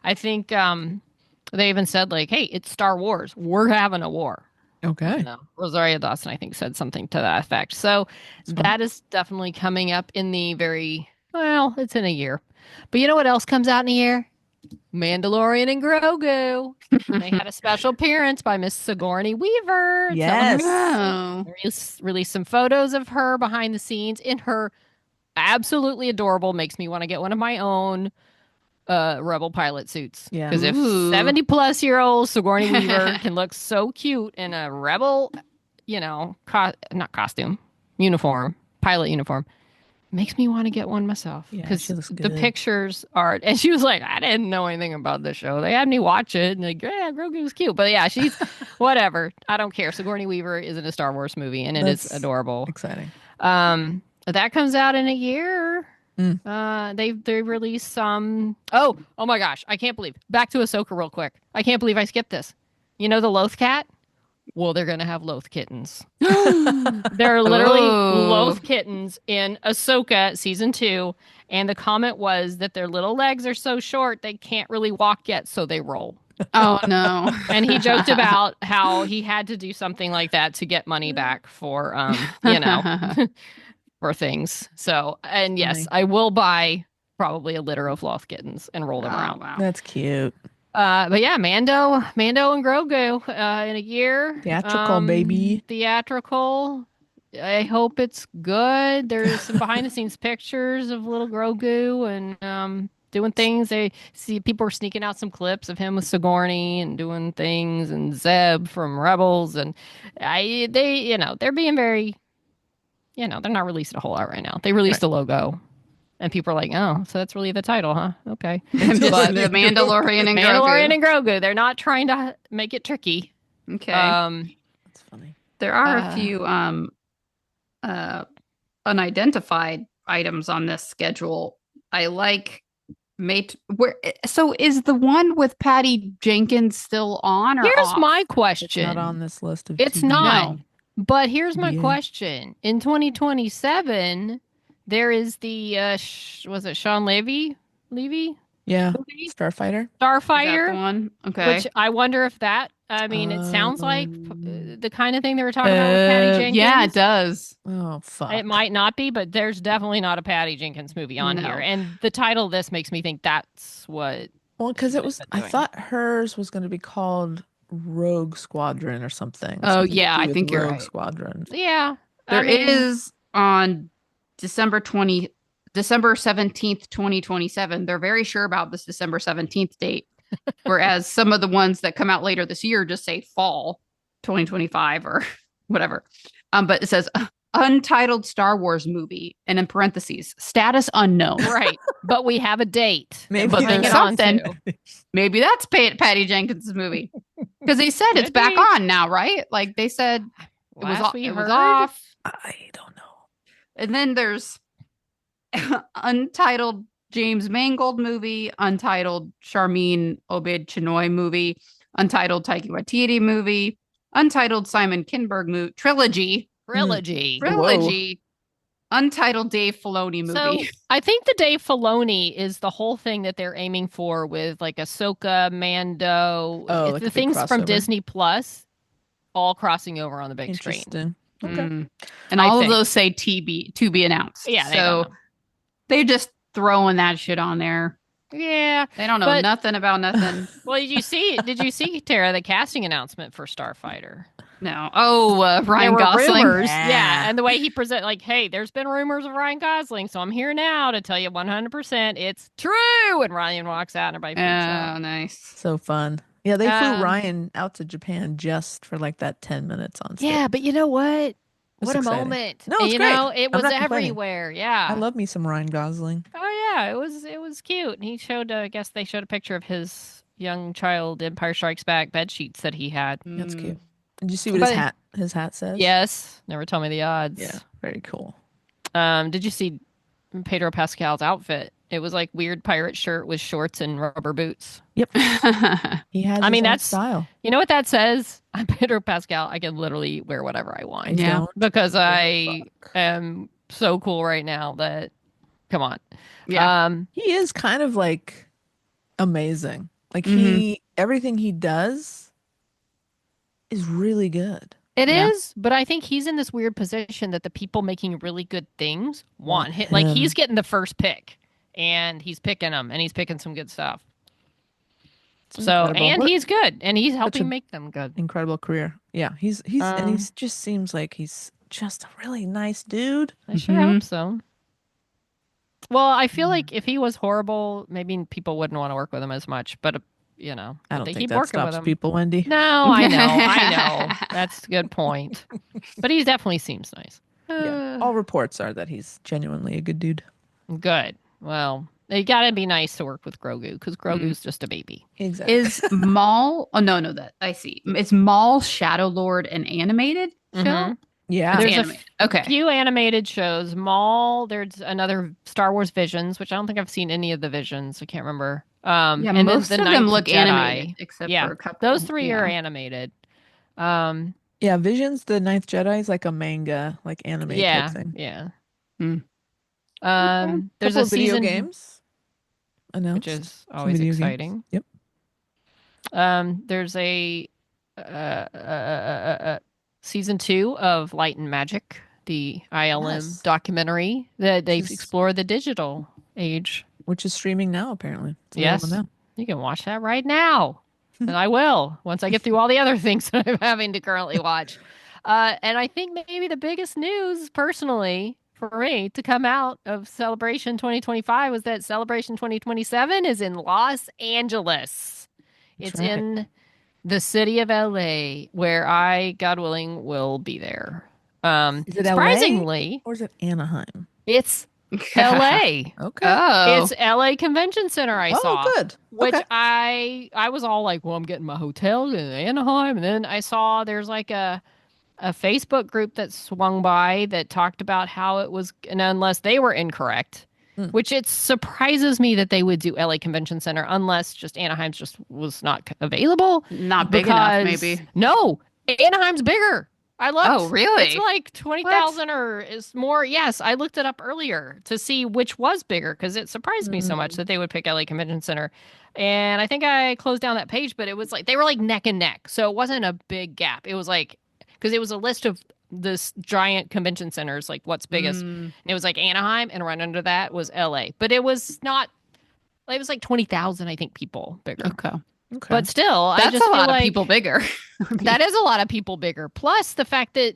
Speaker 2: I think they even said like, "Hey, it's Star Wars. We're having a war."
Speaker 3: Okay.
Speaker 2: Rosario Dawson, I think, said something to that effect. So that is definitely coming up in it's in a year. But you know what else comes out in a year? Mandalorian and Grogu. They had a special appearance by Miss Sigourney Weaver.
Speaker 3: Yes.
Speaker 2: Released some photos of her behind the scenes in her absolutely adorable, makes me want to get one of my own Rebel pilot suits.
Speaker 3: Yeah.
Speaker 2: Because if 70-plus-year-old Sigourney Weaver can look so cute in a Rebel, not costume, pilot uniform, makes me want to get one myself.
Speaker 3: Yeah,
Speaker 2: Because
Speaker 3: she looks
Speaker 2: the
Speaker 3: good.
Speaker 2: pictures are, and she was like, I didn't know anything about this show. They had me watch it, and like, yeah, Grogu was cute. But yeah, she's whatever. I don't care. Sigourney Weaver is in a Star Wars movie, and it is adorable.
Speaker 3: Exciting.
Speaker 2: That comes out in a year. They released some. Oh my gosh! I can't believe. Back to Ahsoka real quick. I can't believe I skipped this. You know the Loth cat? Well, they're gonna have Loth kittens. They're literally Loth kittens in Ahsoka season 2, and the comment was that their little legs are so short they can't really walk yet, so they roll.
Speaker 4: Oh no!
Speaker 2: And he joked about how he had to do something like that to get money back for, for things. So, and yes, I will buy probably a litter of Loth kittens and roll them around.
Speaker 4: Wow.
Speaker 3: That's cute.
Speaker 2: But yeah, Mando and Grogu in a year.
Speaker 3: Theatrical, baby.
Speaker 2: Theatrical. I hope it's good. There's some behind the scenes pictures of little Grogu and doing things. They see people are sneaking out some clips of him with Sigourney and doing things, and Zeb from Rebels, and they're being very, they're not releasing a whole lot right now. They released a logo. And people are like, oh, so that's really the title, huh? Okay.
Speaker 4: The Mandalorian
Speaker 2: and Grogu. They're not trying to make it tricky.
Speaker 4: Okay.
Speaker 3: That's funny.
Speaker 4: There are a few unidentified items on this schedule. I like so is the one with Patty Jenkins still on or
Speaker 2: Here's
Speaker 4: off?
Speaker 2: my question.
Speaker 3: It's not on this list of
Speaker 2: It's
Speaker 3: TV.
Speaker 2: not.
Speaker 4: No.
Speaker 2: But here's my question. In 2027, there is the was it Sean Levy?
Speaker 3: Yeah.
Speaker 2: Movie?
Speaker 3: Starfighter.
Speaker 4: Is that the one? Okay.
Speaker 2: Which I wonder if that. I mean, it sounds like the kind of thing they were talking about with Patty Jenkins?
Speaker 4: Yeah, it does.
Speaker 3: Oh, fuck.
Speaker 2: It might not be, but there's definitely not a Patty Jenkins movie on here. And the title of this makes me think that's what.
Speaker 3: Well, because I thought hers was going to be called Rogue Squadron or something.
Speaker 4: Oh, yeah, I think you're
Speaker 3: Rogue
Speaker 4: right.
Speaker 3: Squadron.
Speaker 2: Yeah.
Speaker 4: There is on December 17th, 2027. They're very sure about this December 17th date. Whereas some of the ones that come out later this year just say fall 2025 or whatever. But it says untitled Star Wars movie, and in parentheses, status unknown.
Speaker 2: Right. But we have a date.
Speaker 3: Maybe
Speaker 4: But
Speaker 2: Bring
Speaker 4: there's
Speaker 2: it on
Speaker 4: something.
Speaker 2: to.
Speaker 4: Maybe that's Patty Jenkins' movie. Because they said it's
Speaker 2: Could
Speaker 4: back
Speaker 2: be.
Speaker 4: on now, right? Like they said
Speaker 2: Last we
Speaker 4: it was
Speaker 2: heard,
Speaker 4: off.
Speaker 3: I don't know.
Speaker 4: And then there's untitled James Mangold movie, untitled Charmin Obed Chinoy movie, untitled Taika Waititi movie, untitled Simon Kinberg movie, trilogy, untitled Dave Filoni movie.
Speaker 2: So I think the Dave Filoni is the whole thing that they're aiming for with like Ahsoka, Mando,
Speaker 3: Oh,
Speaker 2: it's
Speaker 3: like
Speaker 2: the
Speaker 3: a big
Speaker 2: things from
Speaker 3: crossover.
Speaker 2: Disney Plus, all crossing over on the big screen.
Speaker 3: Interesting. Okay.
Speaker 4: And
Speaker 2: I
Speaker 4: all
Speaker 2: think.
Speaker 4: of those say to be announced.
Speaker 2: Yeah, they
Speaker 4: so
Speaker 2: don't know.
Speaker 4: they're just throwing that shit on there.
Speaker 2: Yeah.
Speaker 4: They don't know
Speaker 2: But-
Speaker 4: nothing about nothing.
Speaker 2: Well, did you see Tara the casting announcement for Starfighter?
Speaker 4: No. Oh,
Speaker 2: There
Speaker 4: Ryan
Speaker 2: were
Speaker 4: Gosling.
Speaker 2: rumors,
Speaker 3: Yeah.
Speaker 2: yeah, and the way he present, like, hey, there's been rumors of Ryan Gosling, so I'm here now to tell you 100% it's true. And Ryan walks out, and everybody freaks out.
Speaker 4: Oh, nice.
Speaker 3: So fun. Yeah, they flew
Speaker 2: Um,
Speaker 3: Ryan out to Japan just for like that 10 minutes on stage.
Speaker 2: Yeah, but you know what?
Speaker 3: It's
Speaker 2: What a
Speaker 3: exciting.
Speaker 2: moment!
Speaker 3: No,
Speaker 2: And,
Speaker 3: it's
Speaker 2: you
Speaker 3: great.
Speaker 2: know, it
Speaker 3: I'm
Speaker 2: was
Speaker 3: not complaining.
Speaker 2: everywhere. Yeah,
Speaker 3: I love me some Ryan Gosling.
Speaker 2: Oh yeah, it was cute. And he showed, I guess they showed a picture of his young child Empire Strikes Back bed sheets that he had.
Speaker 3: That's
Speaker 4: Mm.
Speaker 3: cute. Did you see what
Speaker 2: But-
Speaker 3: his hat says?
Speaker 2: Yes, never tell me the odds.
Speaker 3: Yeah, very cool.
Speaker 2: Did you see Pedro Pascal's outfit? It was like weird pirate shirt with shorts and rubber boots.
Speaker 3: He has
Speaker 2: I mean,
Speaker 3: his own
Speaker 2: that's-
Speaker 3: style.
Speaker 2: You know what that says? I'm Pedro Pascal. I can literally wear whatever I want.
Speaker 4: Yeah.
Speaker 3: Don't
Speaker 2: Because
Speaker 3: give a
Speaker 2: I
Speaker 3: fuck.
Speaker 2: am so cool right now that, come on.
Speaker 4: Yeah.
Speaker 3: He is kind of like amazing. Like
Speaker 4: Mhm.
Speaker 3: everything he does is really good.
Speaker 2: It
Speaker 4: Yeah.
Speaker 2: is, but I think he's in this weird position that the people making really good things want
Speaker 3: Want
Speaker 2: him. Like
Speaker 3: him.
Speaker 2: he's getting the first pick, and he's picking them, and he's picking some good stuff.
Speaker 3: It's
Speaker 2: So,
Speaker 3: incredible.
Speaker 2: and
Speaker 3: What
Speaker 2: he's good, and he's helping
Speaker 3: a-
Speaker 2: make them good.
Speaker 3: incredible career. Yeah, he's and he just seems like he's just a really nice dude.
Speaker 2: I sure
Speaker 4: Mhm.
Speaker 2: hope so. Well, I feel like if he was horrible, maybe people wouldn't want to work with him as much. But
Speaker 3: I
Speaker 2: but
Speaker 3: don't
Speaker 2: they
Speaker 3: think
Speaker 2: keep
Speaker 3: that
Speaker 2: working with
Speaker 3: stops
Speaker 2: him.
Speaker 3: people, Wendy.
Speaker 2: No, I know. That's a good point. But he definitely seems nice.
Speaker 3: Yeah. All reports are that he's genuinely a good dude.
Speaker 2: Good. Well, you got to be nice to work with Grogu because Grogu's just a baby.
Speaker 3: Exactly.
Speaker 4: Is Maul? Oh no, that I see. Is Maul Shadow Lord an animated show?
Speaker 2: Mhm.
Speaker 3: Yeah.
Speaker 4: It's
Speaker 2: There's a
Speaker 4: animated. Okay.
Speaker 2: Few animated shows. Maul. There's another Star Wars Visions, which I don't think I've seen any of the Visions. I can't remember.
Speaker 4: Yeah,
Speaker 2: and then
Speaker 4: most
Speaker 2: the
Speaker 4: of them
Speaker 2: Ninth
Speaker 4: look
Speaker 2: Jedi.
Speaker 4: animated, except
Speaker 2: Yeah,
Speaker 4: for a couple.
Speaker 2: Those three are
Speaker 4: Yeah.
Speaker 2: animated.
Speaker 3: Yeah, Visions, the Ninth Jedi is like a manga, like anime
Speaker 2: Yeah,
Speaker 3: type thing.
Speaker 2: yeah.
Speaker 4: Hmm.
Speaker 2: There's
Speaker 3: Couple
Speaker 2: a
Speaker 3: of video
Speaker 2: season,
Speaker 3: games announced.
Speaker 2: which is
Speaker 3: Some
Speaker 2: always
Speaker 3: video games.
Speaker 2: exciting.
Speaker 3: Yep.
Speaker 2: There's a season 2 of Light and Magic, the ILM
Speaker 3: Yes.
Speaker 2: documentary that they
Speaker 3: Which is-
Speaker 2: explore the digital age.
Speaker 3: Which is streaming now, apparently. It's
Speaker 2: Yes.
Speaker 3: available
Speaker 2: You can watch that right now. And I will once I get through all the other things that I'm having to currently watch. And I think maybe the biggest news personally for me to come out of Celebration 2025 was that Celebration 2027 is in Los Angeles.
Speaker 3: That's
Speaker 2: It's
Speaker 3: right.
Speaker 2: in the city of LA where I, God willing, will be there.
Speaker 3: Is it LA?
Speaker 2: Surprisingly,
Speaker 3: Or is it Anaheim?
Speaker 2: it's LA.
Speaker 3: Okay.
Speaker 4: Oh,
Speaker 2: It's LA Convention Center I saw.
Speaker 3: Oh, good.
Speaker 2: Which
Speaker 3: Okay.
Speaker 2: I was all like, well, I'm getting my hotel in Anaheim. And then I saw there's like a Facebook group that swung by that talked about how it was, and unless they were incorrect,
Speaker 3: Hmm.
Speaker 2: which it surprises me that they would do LA Convention Center unless just Anaheim's just was not available.
Speaker 4: not big enough,
Speaker 2: Because-
Speaker 4: maybe.
Speaker 2: No, Anaheim's bigger. I looked.
Speaker 4: Oh, really?
Speaker 2: It's like 20,000 or is more. Yes, I looked it up earlier to see which was bigger because it surprised me so much that they would pick LA Convention Center. And I think I closed down that page, but it was like they were like neck and neck. So it wasn't a big gap. It was like because it was a list of this giant convention centers, like what's biggest. And it was like Anaheim, and right under that was LA. But it was not, it was like 20,000, I think, people bigger.
Speaker 4: Okay.
Speaker 2: But still,
Speaker 4: that's
Speaker 2: I just
Speaker 4: a lot
Speaker 2: feel
Speaker 4: of
Speaker 2: like
Speaker 4: people bigger.
Speaker 2: that is a lot of people bigger. Plus the fact that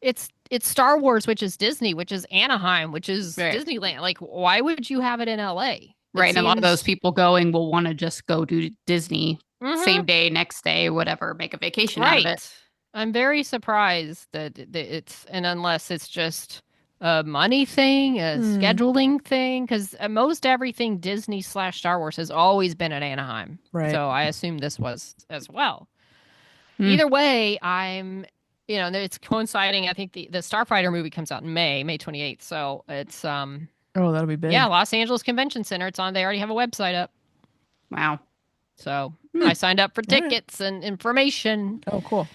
Speaker 2: it's Star Wars, which is Disney, which is Anaheim, which is Disneyland. Like, why would you have it in LA?
Speaker 4: Right. And a lot of those people going will want to just go to Disney same day, next day, whatever, make a vacation out of it.
Speaker 2: I'm very surprised that it's, and unless it's just a money thing, a scheduling thing, because most everything Disney / Star Wars has always been at Anaheim. Right. So I assume this was as well. Either way, it's coinciding. I think the Starfighter movie comes out in May 28th. So it's
Speaker 3: that'll be big.
Speaker 2: Yeah, Los Angeles Convention Center. It's on. They already have a website up.
Speaker 4: Wow.
Speaker 2: So I signed up for tickets and information.
Speaker 3: Oh, cool.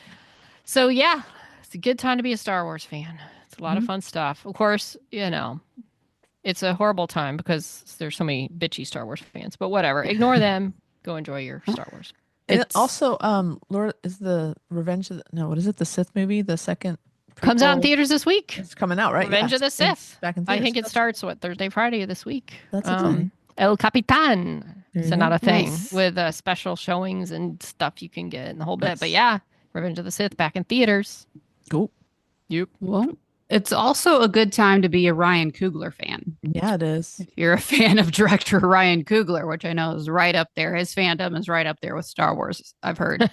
Speaker 2: So yeah, it's a good time to be a Star Wars fan. It's a lot of fun stuff. Of course, it's a horrible time because there's so many bitchy Star Wars fans. But whatever, ignore them. Go enjoy your Star Wars.
Speaker 3: And also, Laura, is the Revenge of what is it? The Sith movie, the second
Speaker 2: comes out in theaters this week.
Speaker 3: It's coming out, right?
Speaker 2: Revenge of the Sith.
Speaker 3: Back in theaters.
Speaker 2: I think it starts Thursday, Friday of this week.
Speaker 3: That's exciting.
Speaker 2: El Capitan. It's another thing with special showings and stuff you can get and the whole bit. But yeah, Revenge of the Sith back in theaters.
Speaker 3: Cool.
Speaker 2: Yep.
Speaker 4: Well, it's also a good time to be a Ryan Coogler fan.
Speaker 3: Yeah, it is.
Speaker 4: If you're a fan of director Ryan Coogler, which I know is right up there. His fandom is right up there with Star Wars, I've heard.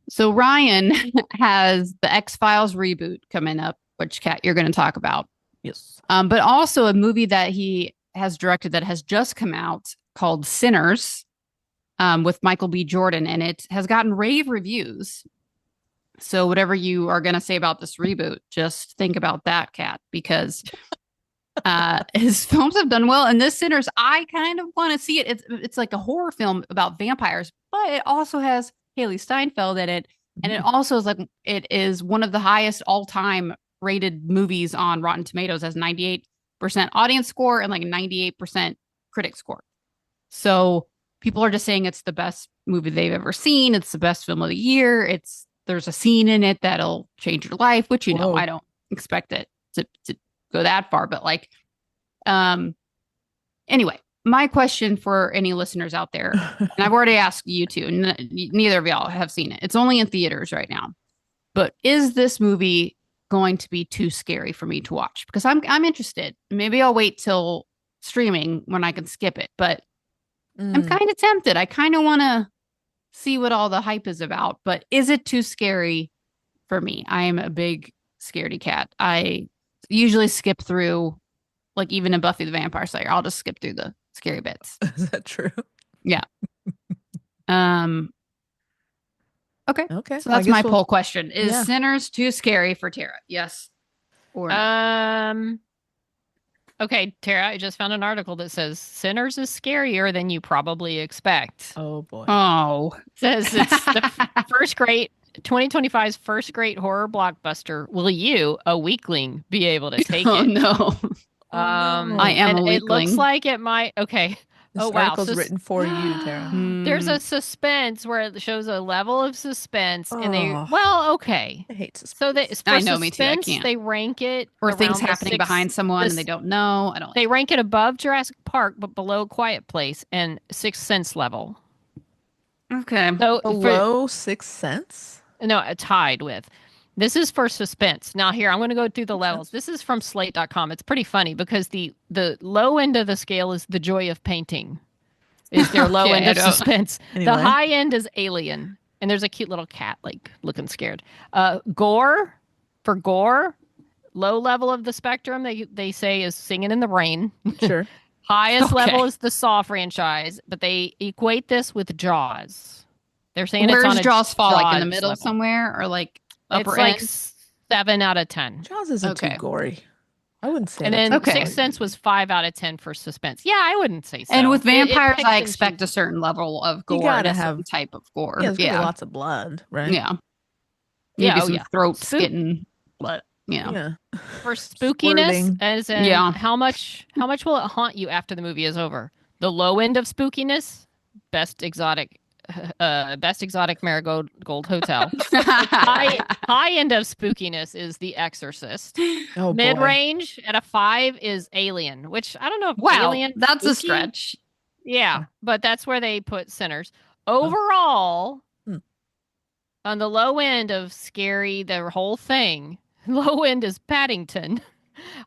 Speaker 4: So Ryan has the X-Files reboot coming up, which, Kat, you're going to talk about.
Speaker 3: Yes.
Speaker 4: But also a movie that he has directed that has just come out called Sinners, with Michael B. Jordan, and it has gotten rave reviews. So whatever you are going to say about this reboot, just think about that, Kat, because his films have done well. And this Sinners, I kind of want to see it. It's like a horror film about vampires, but it also has Haley Steinfeld in it. And it also is it is one of the highest all-time rated movies on Rotten Tomatoes, has 98% audience score and 98% critic score. So people are just saying it's the best movie they've ever seen. It's the best film of the year. There's a scene in it that'll change your life, which, I don't expect it to go that far. But anyway, my question for any listeners out there, and I've already asked you two, neither of y'all have seen it. It's only in theaters right now. But is this movie going to be too scary for me to watch? Because I'm interested. Maybe I'll wait till streaming when I can skip it. But I'm kind of tempted. I kind of want to see what all the hype is about. But is it too scary for me? I am a big scaredy cat. I usually skip through, even in Buffy the Vampire Slayer, I'll just skip through the scary bits.
Speaker 3: Is that true?
Speaker 4: Yeah. Okay.
Speaker 3: Okay.
Speaker 4: So that's my poll question. Is Sinners too scary for Tara? Yes or no?
Speaker 2: Okay, Tara, I just found an article that says Sinners is scarier than you probably expect.
Speaker 3: Oh, boy.
Speaker 4: Oh.
Speaker 2: It says it's the 2025's first great horror blockbuster. Will you, a weakling, be able to take it?
Speaker 4: Oh, no. I am a weakling.
Speaker 2: It looks like it might. Okay.
Speaker 3: This article's written for you, Tara.
Speaker 2: There's a suspense where it shows a level of suspense, and okay.
Speaker 3: I hate suspense.
Speaker 2: So
Speaker 4: I know, me too. I can't.
Speaker 2: They rank it,
Speaker 4: or things happening behind someone and they don't know. I don't.
Speaker 2: They rank it above Jurassic Park, but below Quiet Place and Sixth Sense level.
Speaker 4: Okay,
Speaker 2: so
Speaker 3: below Sixth Sense.
Speaker 2: No, tied with. This is for suspense. Now here, I'm going to go through the levels. This is from slate.com. It's pretty funny because the low end of the scale is The Joy of Painting. Is their low end of suspense. Anyway. The high end is Alien. And there's a cute little cat looking scared. Gore, low level of the spectrum, they say is Singing in the Rain.
Speaker 3: Sure.
Speaker 2: Highest level is the Saw franchise, but they equate this with Jaws. They're saying it's on a
Speaker 4: Jaws fall, in the middle
Speaker 2: level.
Speaker 4: Somewhere, or upper
Speaker 2: it's
Speaker 4: end?
Speaker 2: 7 out of 10.
Speaker 3: Jaws isn't too gory. I wouldn't say.
Speaker 2: And then Sixth Sense was 5 out of 10 for suspense. Yeah, I wouldn't say so.
Speaker 4: And with vampires, I expect a certain level of gore.
Speaker 3: You gotta
Speaker 4: and
Speaker 3: have
Speaker 4: type of gore.
Speaker 3: Yeah, there's lots of blood, right?
Speaker 4: Yeah. Maybe some throat skin blood.
Speaker 3: Yeah.
Speaker 2: For spookiness, as in how much will it haunt you after the movie is over? The low end of spookiness, best exotic Best Exotic Marigold Hotel. High end of spookiness is The Exorcist.
Speaker 3: Oh,
Speaker 2: Mid
Speaker 3: boy.
Speaker 2: range at a 5 is Alien, which I don't know if
Speaker 4: Wow,
Speaker 2: Alien
Speaker 4: that's a
Speaker 2: spooky.
Speaker 4: stretch.
Speaker 2: Yeah, but that's where they put Sinners. Overall, on the low end of scary, the whole thing, low end is Paddington.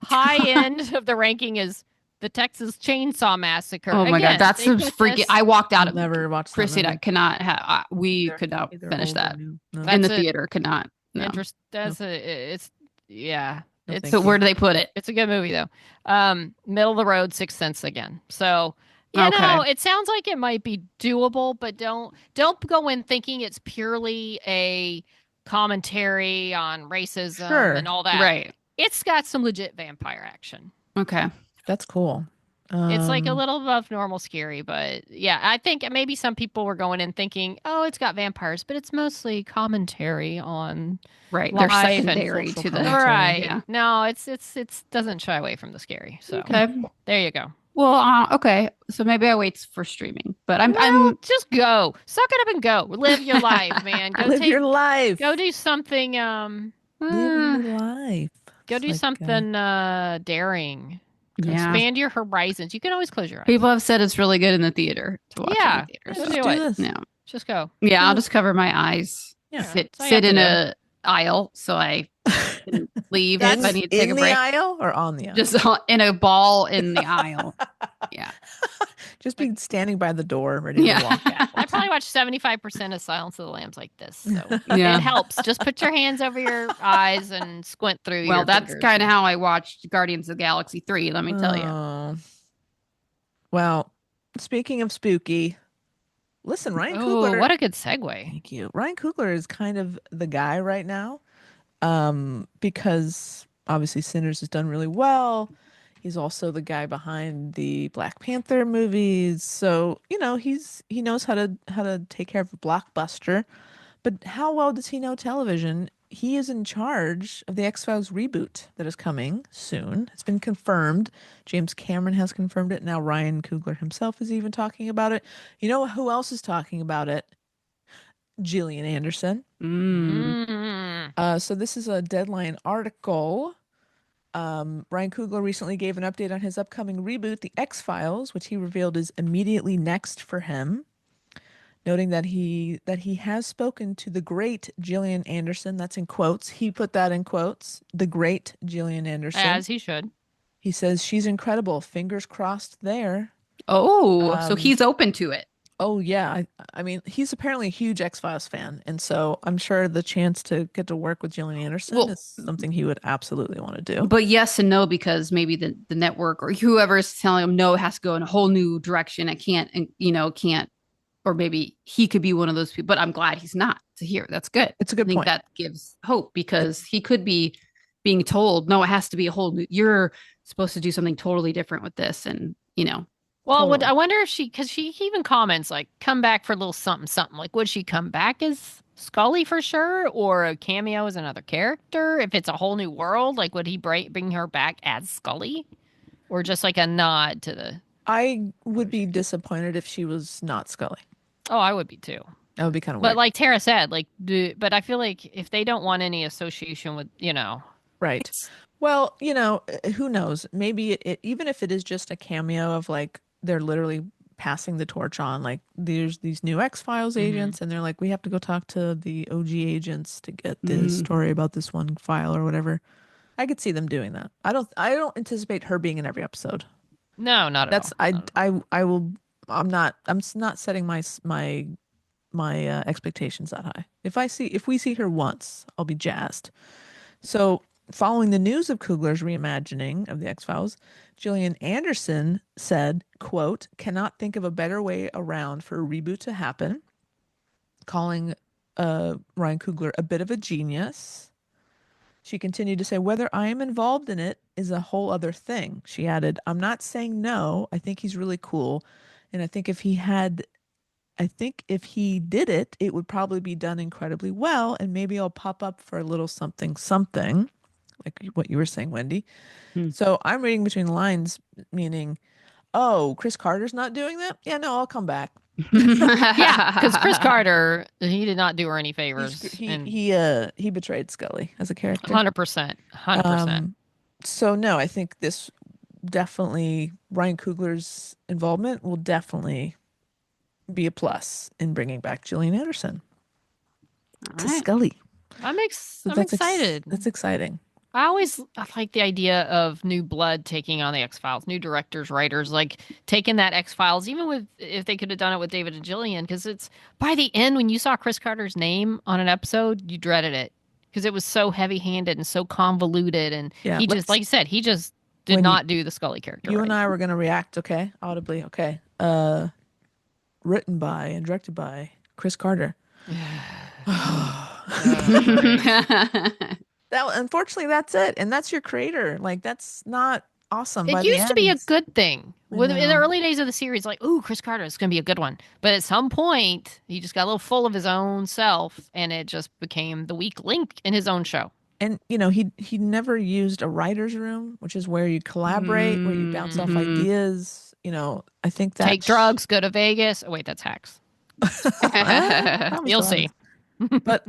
Speaker 2: High end of the ranking is the Texas Chainsaw Massacre.
Speaker 4: Oh my God, that's some freaking. I walked out of
Speaker 3: never watched that
Speaker 4: Chrissy.
Speaker 3: movie.
Speaker 4: That cannot have. We could not finish
Speaker 3: old or
Speaker 4: that
Speaker 3: new. No.
Speaker 4: in the
Speaker 2: That's a-
Speaker 4: theater. Could not. No.
Speaker 2: It's yeah.
Speaker 3: No,
Speaker 2: It's
Speaker 3: thank
Speaker 4: So
Speaker 3: you.
Speaker 4: where do they put it?
Speaker 2: It's a good movie though. Middle of the road, Sixth Sense again. So you
Speaker 4: Okay.
Speaker 2: know, it sounds like it might be doable, but don't go in thinking it's purely a commentary on racism
Speaker 3: Sure.
Speaker 2: and all that.
Speaker 4: Right.
Speaker 2: It's got some legit vampire action.
Speaker 4: Okay.
Speaker 3: That's cool.
Speaker 2: It's like a little above normal scary, but yeah, I think maybe some people were going in thinking, oh, it's got vampires, but it's mostly commentary on
Speaker 4: Right. They're
Speaker 2: life and
Speaker 4: secondary
Speaker 3: social
Speaker 4: to the.
Speaker 3: commentary.
Speaker 2: right.
Speaker 4: Yeah.
Speaker 2: No, it's doesn't shy away from the scary. So
Speaker 4: Okay.
Speaker 2: there you go.
Speaker 4: Well, okay. So maybe I wait for streaming, but I'm
Speaker 2: Just go. Suck it up and go. Live your life, man. Go
Speaker 3: live your life.
Speaker 2: Go do something.
Speaker 3: Live your life.
Speaker 2: Go
Speaker 3: It's
Speaker 2: do
Speaker 3: like,
Speaker 2: something daring.
Speaker 4: Yeah.
Speaker 2: Expand your horizons. You can always close your eyes.
Speaker 4: People have said it's really good in the theater to watch.
Speaker 2: Yeah.
Speaker 4: In the
Speaker 2: Let's
Speaker 4: theaters.
Speaker 2: do
Speaker 3: do
Speaker 2: it.
Speaker 3: this.
Speaker 4: No.
Speaker 2: Just go.
Speaker 4: Yeah, I'll just cover my eyes.
Speaker 3: Yeah.
Speaker 4: Sit
Speaker 2: That's all you have
Speaker 4: in
Speaker 2: to
Speaker 4: a aisle so I can leave if I need to take
Speaker 3: in
Speaker 4: a
Speaker 3: the
Speaker 4: break.
Speaker 3: aisle or on the aisle?
Speaker 4: Just in a ball in the aisle. Yeah.
Speaker 3: Just be standing by the door, ready
Speaker 4: Yeah.
Speaker 3: to walk out.
Speaker 2: I probably watch 75% of Silence of the Lambs like this. So
Speaker 4: Yeah.
Speaker 2: it helps. Just put your hands over your eyes and squint through
Speaker 4: Well,
Speaker 2: your
Speaker 4: that's
Speaker 2: fingers.
Speaker 4: kind of how I watched Guardians of the Galaxy 3, let me tell you.
Speaker 3: Oh. Well, speaking of spooky, listen, Ryan
Speaker 2: Oh,
Speaker 3: Coogler.
Speaker 2: what a good segue.
Speaker 3: Thank you. Ryan Coogler is kind of the guy right now, because obviously Sinners has done really well. He's also the guy behind the Black Panther movies, so you know he knows how to take care of a blockbuster. But how well does he know television? He is in charge of the X-Files reboot that is coming soon. It's been confirmed. James Cameron has confirmed it. Now Ryan Coogler himself is even talking about it. You know who else is talking about it? Gillian Anderson.
Speaker 2: Mm.
Speaker 3: So this is a Deadline article. Ryan Coogler recently gave an update on his upcoming reboot, The X-Files, which he revealed is immediately next for him, noting that he has spoken to the great Gillian Anderson. That's in quotes. He put that in quotes. The great Gillian Anderson.
Speaker 2: As he should.
Speaker 3: He says she's incredible. Fingers crossed there.
Speaker 4: Oh, so he's open to it.
Speaker 3: Oh yeah, I mean he's apparently a huge X-Files fan, and so I'm sure the chance to get to work with Gillian Anderson is something he would absolutely want to do.
Speaker 4: But yes and no, because maybe the network or whoever is telling him no, it has to go in a whole new direction. It can't, can't, or maybe he could be one of those people. But I'm glad he's not to hear. That's good.
Speaker 3: It's a good
Speaker 4: I think
Speaker 3: point.
Speaker 4: that gives hope because he could be being told, no, it has to be a whole new, you're supposed to do something totally different with this. And,
Speaker 2: Well,
Speaker 3: Totally.
Speaker 2: I wonder if because he even comments like, come back for a little something, something. Like, would she come back as Scully for sure? Or a cameo as another character? If it's a whole new world, like, would he bring her back as Scully? Or just like a nod to the.
Speaker 3: I would be disappointed if she was not Scully.
Speaker 2: Oh, I would be too.
Speaker 3: That would be kind of
Speaker 2: But
Speaker 3: weird.
Speaker 2: like Tara said, but I feel like if they don't want any association with,
Speaker 3: Right. Well, who knows? Maybe it even if it is just a cameo of like they're literally passing the torch on, like there's these new X-Files agents and they're like, we have to go talk to the OG agents to get this story about this one file or whatever. I could see them doing that. I don't anticipate her being in every episode.
Speaker 2: No, not at all.
Speaker 3: I'm not setting my expectations that high. If we see her once, I'll be jazzed. So following the news of Coogler's reimagining of the X-Files, Gillian Anderson said, quote, cannot think of a better way around for a reboot to happen, calling Ryan Coogler a bit of a genius. She continued to say, whether I am involved in it is a whole other thing. She added, I'm not saying no. I think he's really cool. And I think if he did it, it would probably be done incredibly well. And maybe I'll pop up for a little something, like what you were saying, Wendy. So I'm reading between the lines, meaning, oh, Chris Carter's not doing that? Yeah, no, I'll come back.
Speaker 2: Yeah, because Chris Carter, he did not do her any favors.
Speaker 3: He betrayed Scully as a character.
Speaker 2: 100%. 100%.
Speaker 3: So no, I think this definitely Ryan Coogler's involvement will definitely be a plus in bringing back Gillian Anderson to Scully.
Speaker 2: I'm excited.
Speaker 3: That's exciting.
Speaker 2: I always like the idea of new blood taking on the X-Files, new directors, writers, like taking that X-Files, even with if they could have done it with David and Gillian, because it's by the end when you saw Chris Carter's name on an episode, you dreaded it because it was so heavy-handed and so convoluted, and he just, like you said, he just did not do the Scully character.
Speaker 3: You and I were gonna react, okay, audibly, okay. Written by and directed by Chris Carter. Unfortunately, that's it, and that's your creator. Like, that's not awesome.
Speaker 2: It used to be a good thing. In the early days of the series, like, ooh, Chris Carter is going to be a good one. But at some point, he just got a little full of his own self, and it just became the weak link in his own show.
Speaker 3: And he never used a writer's room, which is where you collaborate, where you bounce off ideas. I think that
Speaker 2: take drugs, go to Vegas. Oh wait, that's hacks. You'll see.
Speaker 3: But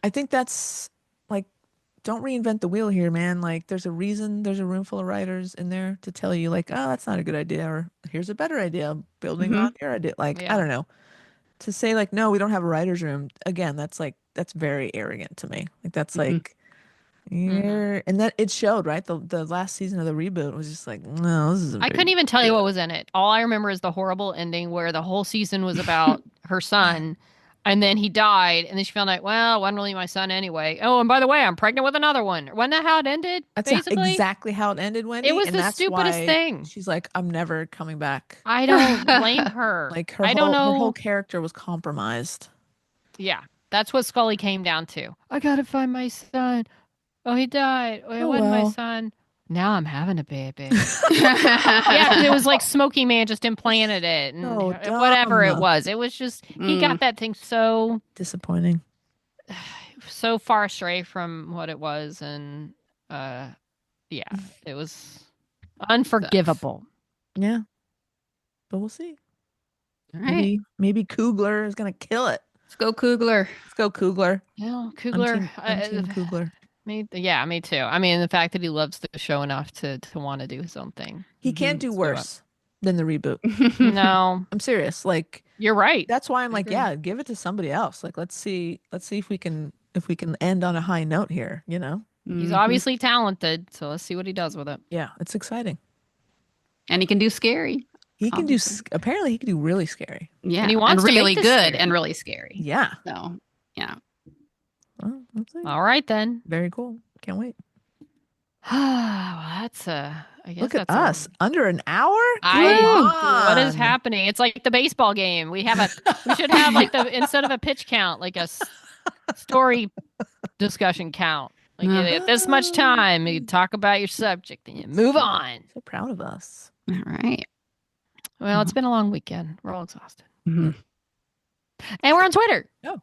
Speaker 3: I think that's like, don't reinvent the wheel here, man. Like, there's a reason there's a room full of writers in there to tell you, like, oh, that's not a good idea, or here's a better idea, building on your idea. Like, I don't know. To say like, no, we don't have a writer's room, again, that's very arrogant to me. Like, that's like, and that it showed, right? The last season of the reboot was just like, no, this is
Speaker 2: I couldn't even tell you what was in it. All I remember is the horrible ending where the whole season was about her son. And then he died, and then she found out, well, it wasn't really my son anyway. Oh, and by the way, I'm pregnant with another one. Wasn't that how it ended?
Speaker 3: That's exactly how it ended, Wendy.
Speaker 2: It was the stupidest thing.
Speaker 3: She's like, I'm never coming back.
Speaker 2: I don't blame her.
Speaker 3: Like, her whole character was compromised.
Speaker 2: Yeah, that's what Scully came down to. I gotta find my son. Oh, he died. Oh, it wasn't my son. Now I'm having a baby. Yeah, because it was like Smokey Man just implanted it and whatever it was. It was just, he got that thing so
Speaker 3: disappointing.
Speaker 2: So far astray from what it was. And it was unforgivable.
Speaker 3: Yeah. But we'll see.
Speaker 4: All right.
Speaker 3: Maybe Coogler is going to kill it.
Speaker 4: Let's go Coogler.
Speaker 2: Yeah, Coogler.
Speaker 3: I'm team Coogler.
Speaker 2: Me too. I mean, the fact that he loves the show enough to want to do his own thing.
Speaker 3: He can't do worse than the reboot.
Speaker 2: No,
Speaker 3: I'm serious. Like,
Speaker 2: you're right.
Speaker 3: That's why I'm like, yeah, give it to somebody else. Like, let's see if we can end on a high note here.
Speaker 2: He's obviously talented, so let's see what he does with it.
Speaker 3: Yeah, it's exciting.
Speaker 4: And he can do scary.
Speaker 3: He can apparently he can do really scary.
Speaker 4: Yeah,
Speaker 2: and he wants
Speaker 4: really
Speaker 2: to
Speaker 4: good
Speaker 2: scary.
Speaker 4: And really scary.
Speaker 3: Yeah.
Speaker 4: So, yeah.
Speaker 3: Well,
Speaker 2: all right then.
Speaker 3: Very cool. Can't wait.
Speaker 2: That's I guess
Speaker 3: look at
Speaker 2: that's
Speaker 3: us under an hour.
Speaker 2: What is happening? It's like the baseball game. We should have like instead of a pitch count, like a story discussion count. Like at this much time, you talk about your subject and you move on.
Speaker 3: So proud of us.
Speaker 4: All right.
Speaker 2: Well, it's been a long weekend. We're all exhausted.
Speaker 4: Mm-hmm.
Speaker 2: And we're on Twitter.
Speaker 3: Oh.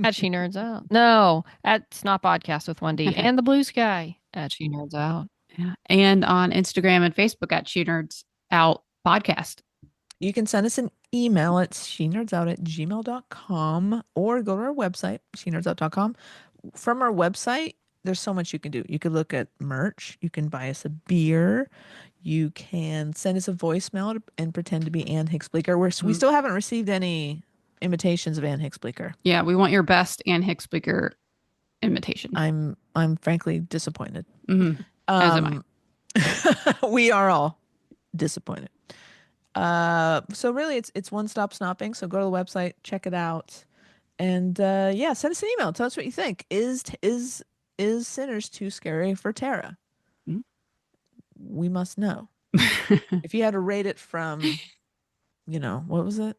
Speaker 2: At She Nerds Out. No, at Snot Podcast with Wendy and the Blue Sky at She Nerds Out.
Speaker 4: Yeah. And on Instagram and Facebook at She Nerds Out Podcast.
Speaker 3: You can send us an email at shenerdsout@gmail.com or go to our website, shenerdsout.com. From our website, there's so much you can do. You could look at merch. You can buy us a beer. You can send us a voicemail and pretend to be Ann Hicks Bleecker. We still haven't received any imitations of Ann Hicks Bleecker.
Speaker 4: Yeah, we want your best Ann Hicks Bleecker imitation.
Speaker 3: I'm frankly disappointed.
Speaker 4: Mm-hmm. As am
Speaker 3: I. We are all disappointed. So really, it's one stop snopping. So go to the website, check it out, and send us an email. Tell us what you think. Is Sinners too scary for Tara?
Speaker 4: Mm-hmm.
Speaker 3: We must know. If you had to rate it from, what was it?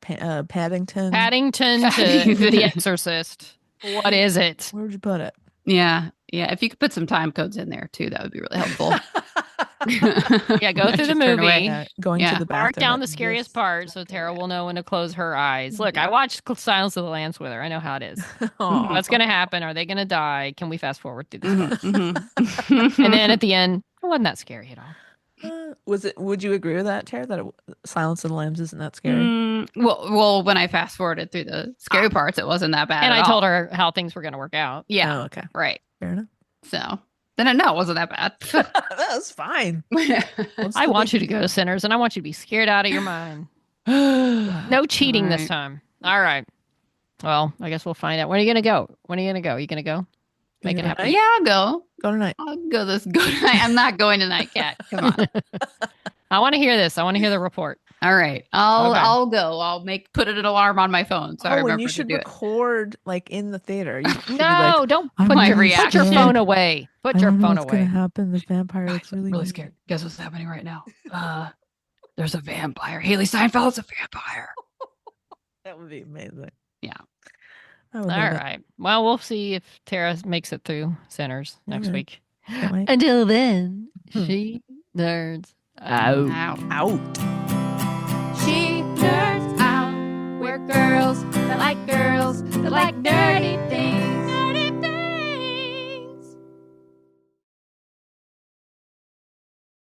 Speaker 3: Paddington
Speaker 2: to The Exorcist. What is it?
Speaker 3: Where would you put it?
Speaker 4: Yeah. If you could put some time codes in there too, that would be really helpful.
Speaker 2: Yeah, go through the movie.
Speaker 3: Going to the bathroom.
Speaker 2: Mark down the scariest part so Tara will know when to close her eyes. Look, I watched Silence of the Lambs with her. I know how it is. What's going to happen? Are they going to die? Can we fast forward through this? And then at the end, it wasn't that scary at all.
Speaker 3: Would you agree with that, Tara? That Silence of the Lambs isn't that scary?
Speaker 4: Well, when I fast forwarded through the scary parts, it wasn't that bad.
Speaker 2: And
Speaker 4: at
Speaker 2: I told
Speaker 4: all.
Speaker 2: her how things were going to work out.
Speaker 4: Yeah.
Speaker 3: Oh, okay.
Speaker 4: Right.
Speaker 3: Fair enough.
Speaker 4: So then no, it wasn't that bad.
Speaker 3: That was fine.
Speaker 2: I want you to go to Sinners, and I want you to be scared out of your mind. No cheating this time. All right. Well, I guess we'll find out. When are you going to go? When are you going to go? Are you going to go? Make it happen.
Speaker 4: Yeah, I'll go.
Speaker 3: Go tonight.
Speaker 4: I'll go tonight. I'm not going tonight, Kat. Come on.
Speaker 2: I want to hear this. I want to hear the report.
Speaker 4: All right. I'll go. I'll put an alarm on my phone. So I remember
Speaker 3: and you should record like in the theater. You should
Speaker 2: No, don't put your phone away. Put your phone
Speaker 3: what's
Speaker 2: away.
Speaker 3: Gonna happen? The vampire looks really
Speaker 4: scared. Guess what's happening right now? There's a vampire. Haley Steinfeld's a vampire.
Speaker 3: That would be amazing.
Speaker 4: Yeah.
Speaker 2: All right. Well, we'll see if Tara makes it through Sinners next week.
Speaker 3: Can't wait.
Speaker 2: Until then, she nerds out.
Speaker 1: She nerds out. We're girls that like nerds.